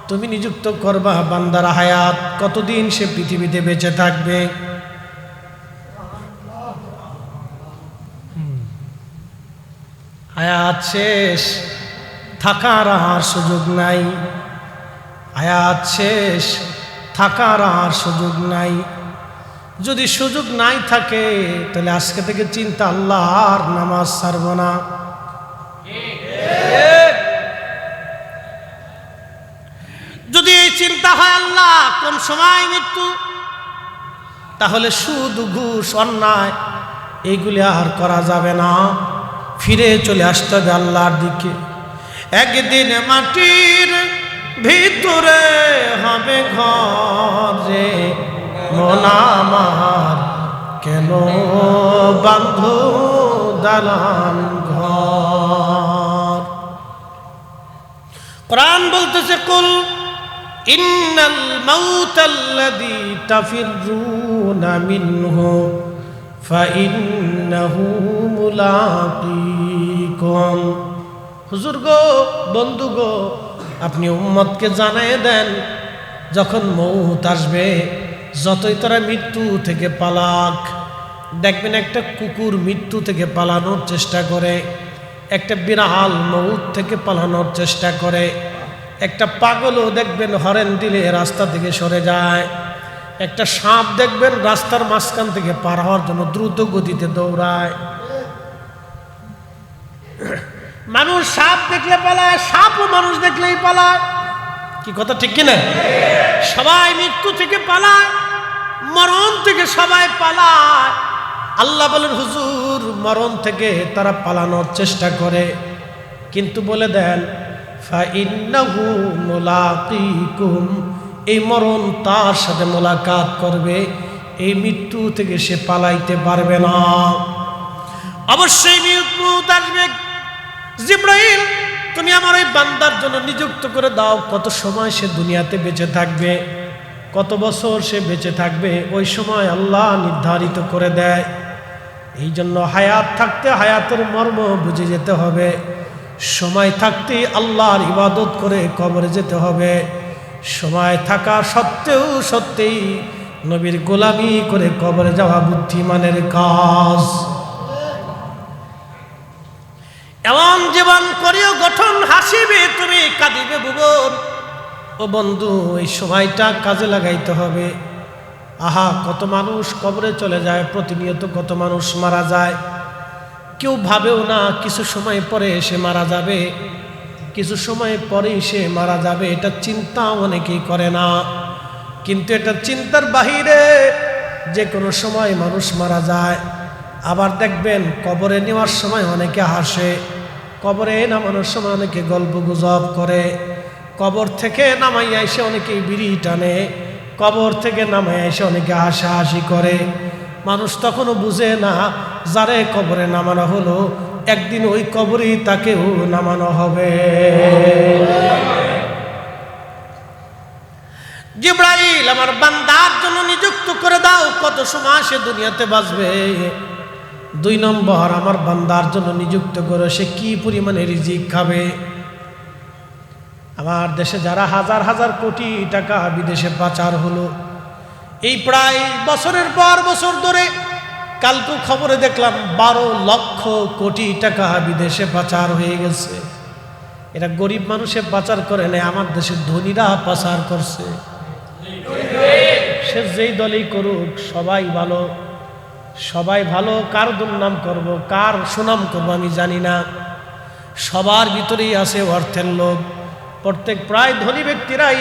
তুমি নিযুক্ত করবা বান্দার হায়াত, কতদিন সে পৃথিবীতে বেঁচে থাকবে। হায়াত শেষ, থাকার আর সুযোগ নাই। হায়াত শেষ, থাকার আর সুযোগ নাই। যদি সুযোগ নাই থাকে তাহলে আজকে থেকে চিন্তা, আল্লাহ আর নামাজ ছাড়ব না। যদি এই চিন্তা হয় আল্লাহ কোন সময় মৃত্যু, তাহলে সুদ ঘুষ অন্যায় এইগুলি আর করা যাবে না, ফিরে চলে আসতে হবে আল্লাহর দিকে। একদিন মাটির ভিতরে হবে ঘর রে, মন আমার কেন বাঁধো দালান ঘর। কোরআন বলতেছে, কুল ইন্নাল মাউতাল্লাযী তাফিররুনা মিনহু ফাইন্নাহু মুলাকীকুম। হুজুর গো, বন্ধু গো, আপনি উম্মতকে জানিয়ে দেন, যখন মউত আসবে, যতই তারা মৃত্যু থেকে পালাক, দেখবেন একটা কুকুর মৃত্যু থেকে পালানোর চেষ্টা করে, একটা বিড়াল মউত থেকে পালানোর চেষ্টা করে, একটা পাগলও দেখবেন হরেন দিলে রাস্তা থেকে সরে যায়, একটা সাপ দেখবেন রাস্তার মাঝখান থেকে পার হওয়ার জন্য দ্রুত গতিতে দৌড়ায়। মানুষ সাপ দেখলে পালায়, সাপও মানুষ দেখলেই পালায়। কি কথা ঠিক কিনা? সবাই মৃত্যু থেকে পালায়, মরণ থেকে সবাই পালায়। আল্লাহ বলেন, হুজুর মরণ থেকে তারা পালানোর চেষ্টা করে, কিন্তু বলে দেন ফাইন্নাহু মুলাকীকুম, এই মরণ তার সাথে মোলাকাত করবে, এই মৃত্যু থেকে সে পালাইতে পারবে না। অবশ্যই মৃত্যু আসবে। জিবরাইল, তুমি আমার এই বান্দার জন্য নিযুক্ত করে দাও কত সময় সে দুনিয়াতে বেঁচে থাকবে, কত বছর সে বেঁচে থাকবে, ওই সময় আল্লাহ নির্ধারিত করে দেয়। এই জন্য হায়াত থাকতে হায়াতের মর্ম বুঝে যেতে হবে, সময় থাকতে আল্লাহর ইবাদত করে কবরে যেতে হবে, সময় থাকা সত্ত্বেও সত্যিই নবীর গোলামি করে কবরে যাওয়া বুদ্ধিমানের কাজ। এমন জীবন করিও গঠন হাসিবে তুমি, কাঁদিবে ভুবন। ও বন্ধু, এই সময়টা কাজে লাগাইতে হবে। আহা, কত মানুষ কবরে চলে যায়, প্রতিনিয়ত কত মানুষ মারা যায়, কেউ ভাবেও না কিছু সময় পরে এসে মারা যাবে, কিছু সময় পরে সে মারা যাবে, এটা চিন্তা অনেকেই করে না। কিন্তু এটা চিন্তার বাহিরে, যে কোনো সময় মানুষ মারা যায়। আবার দেখবেন কবরে নেওয়ার সময় অনেকে হাসে, কবরে নামানোর সময় অনেকে গল্প গুজব করে, কবর থেকে নামাইয়া এসে অনেকে বিড়ি টানে, কবর থেকে নামাইয়া এসে অনেকে হাসাহাসি করে। মানুষ তখনও বুঝে না, যারে কবরে নামানো হলো একদিন ওই কবরেই তাকেও নামানো হবে। জিবরাইল, আমার বান্দার জন্য নিযুক্ত করে দাও কত সময় সে দুনিয়াতে বাঁচবে। 2 নম্বর, আমার বান্দার জন্য নিযুক্ত করো সে কি পরিমাণে রিজিক খাবে। আমার দেশে যারা হাজার হাজার কোটি টাকা বিদেশে পাচার হলো, এই প্রায় বছরের পর বছর ধরে, কালকে খবরে দেখলাম 12 লক্ষ কোটি টাকা বিদেশে পাচার হয়ে গেছে। এরা গরিব মানুষে পাচার করে নেয়, আমার দেশের ধনীরা পাচার করছে। সে যেই দলই করুক সবাই ভালো, সবাই ভালো। কার দুর্নাম করব, কার সুনাম করব আমি জানি না। সবার ভিতরেই আছে অর্থের লোভ। প্রত্যেক প্রায় ধনী ব্যক্তিরাই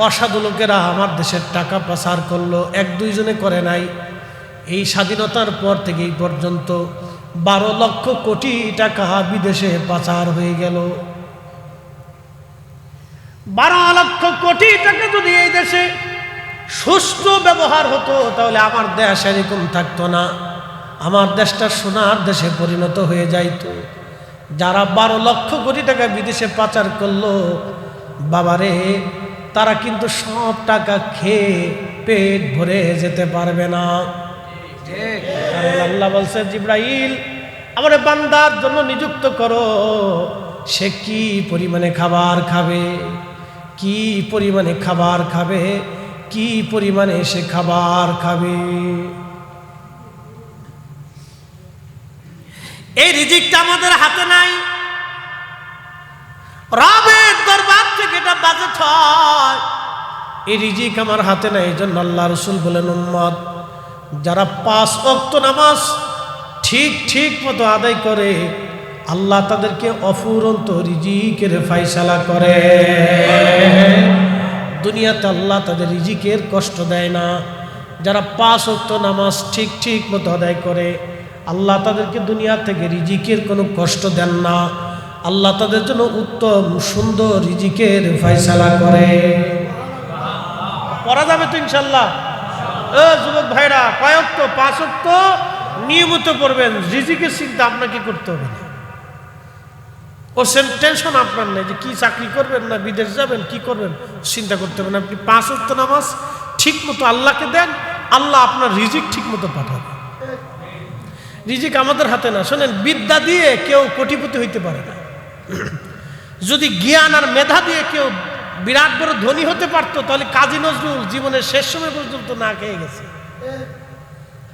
অসাধু লোকেরা আমার দেশের টাকা পাচার করলো, এক দুইজনে করে নাই। এই স্বাধীনতার পর থেকে এই পর্যন্ত 12 লক্ষ কোটি টাকা বিদেশে পাচার হয়ে গেল। 12 লক্ষ কোটি টাকা যদি এই দেশে সুষ্ঠু ব্যবহার হতো তাহলে আমার দেশ এরকম থাকতো না, আমার দেশটা সোনার দেশে পরিণত হয়ে যাইতো। যারা 12 লক্ষ কোটি টাকা বিদেশে পাচার করলো বাবারে, তারা কিন্তু সব টাকা খেয়ে পেট ভরে যেতে পারবে না। আল্লাহ বলছে, জিব্রাইল আমার বান্দার জন্য নিযুক্ত করো, সে কি পরিমাণে খাবার খাবে, কি পরিমাণে খাবার খাবে, কি পরিমাণে সে খাবার খাবে। এই রিজিকটা আমাদের হাতে নাই, রবের দরবার থেকে এটা বাজেট হয়। এই রিজিক আমার হাতে নাই। এই জন্য আল্লাহ রসুল বলেন, উম্মত যারা 5 ওয়াক্ত নামাজ ঠিক মতো আদায় করে আল্লাহ তাদেরকে অফুরন্ত রিজিকের ফায়সালা করে। দুনিয়াতে আল্লাহ তাদের রিজিকের কষ্ট দেয় না। যারা 5 ওয়াক্ত নামাজ ঠিক মতো আদায় করে আল্লাহ তাদেরকে দুনিয়া থেকে রিজিকের কোনো কষ্ট দেন না। আল্লাহ তাদের জন্য উত্তম সুন্দর রিজিকের ফায়সালা করে। পড়া যাবে তো ইনশাল্লাহ। যুবক ভাইরা, কয় ওয়াক্ত? 5 ওয়াক্ত নিয়মিত পড়বেন। রিজিকের চিন্তা আপনাকে করতে হবে না, ও টেনশন আপনার নেই যে কি চাকরি করবেন না বিদেশ যাবেন কি করবেন, চিন্তা করতে হবে না। আপনি 5 ওয়াক্ত নামাজ ঠিক মতো আল্লাহকে দেন, আল্লাহ আপনার রিজিক ঠিক মতো পাঠাবে। রিজিক আমাদের হাতে না। শোনেন, বিদ্যা দিয়ে কেউ কোটিপতি হইতে পারে না। যদি জ্ঞান আর মেধা দিয়ে কেউ বিরাট বড় ধনী হতে পারতো তাহলে কাজী নজরুল জীবনের শেষ সময় পর্যন্ত না খেয়ে গেছে।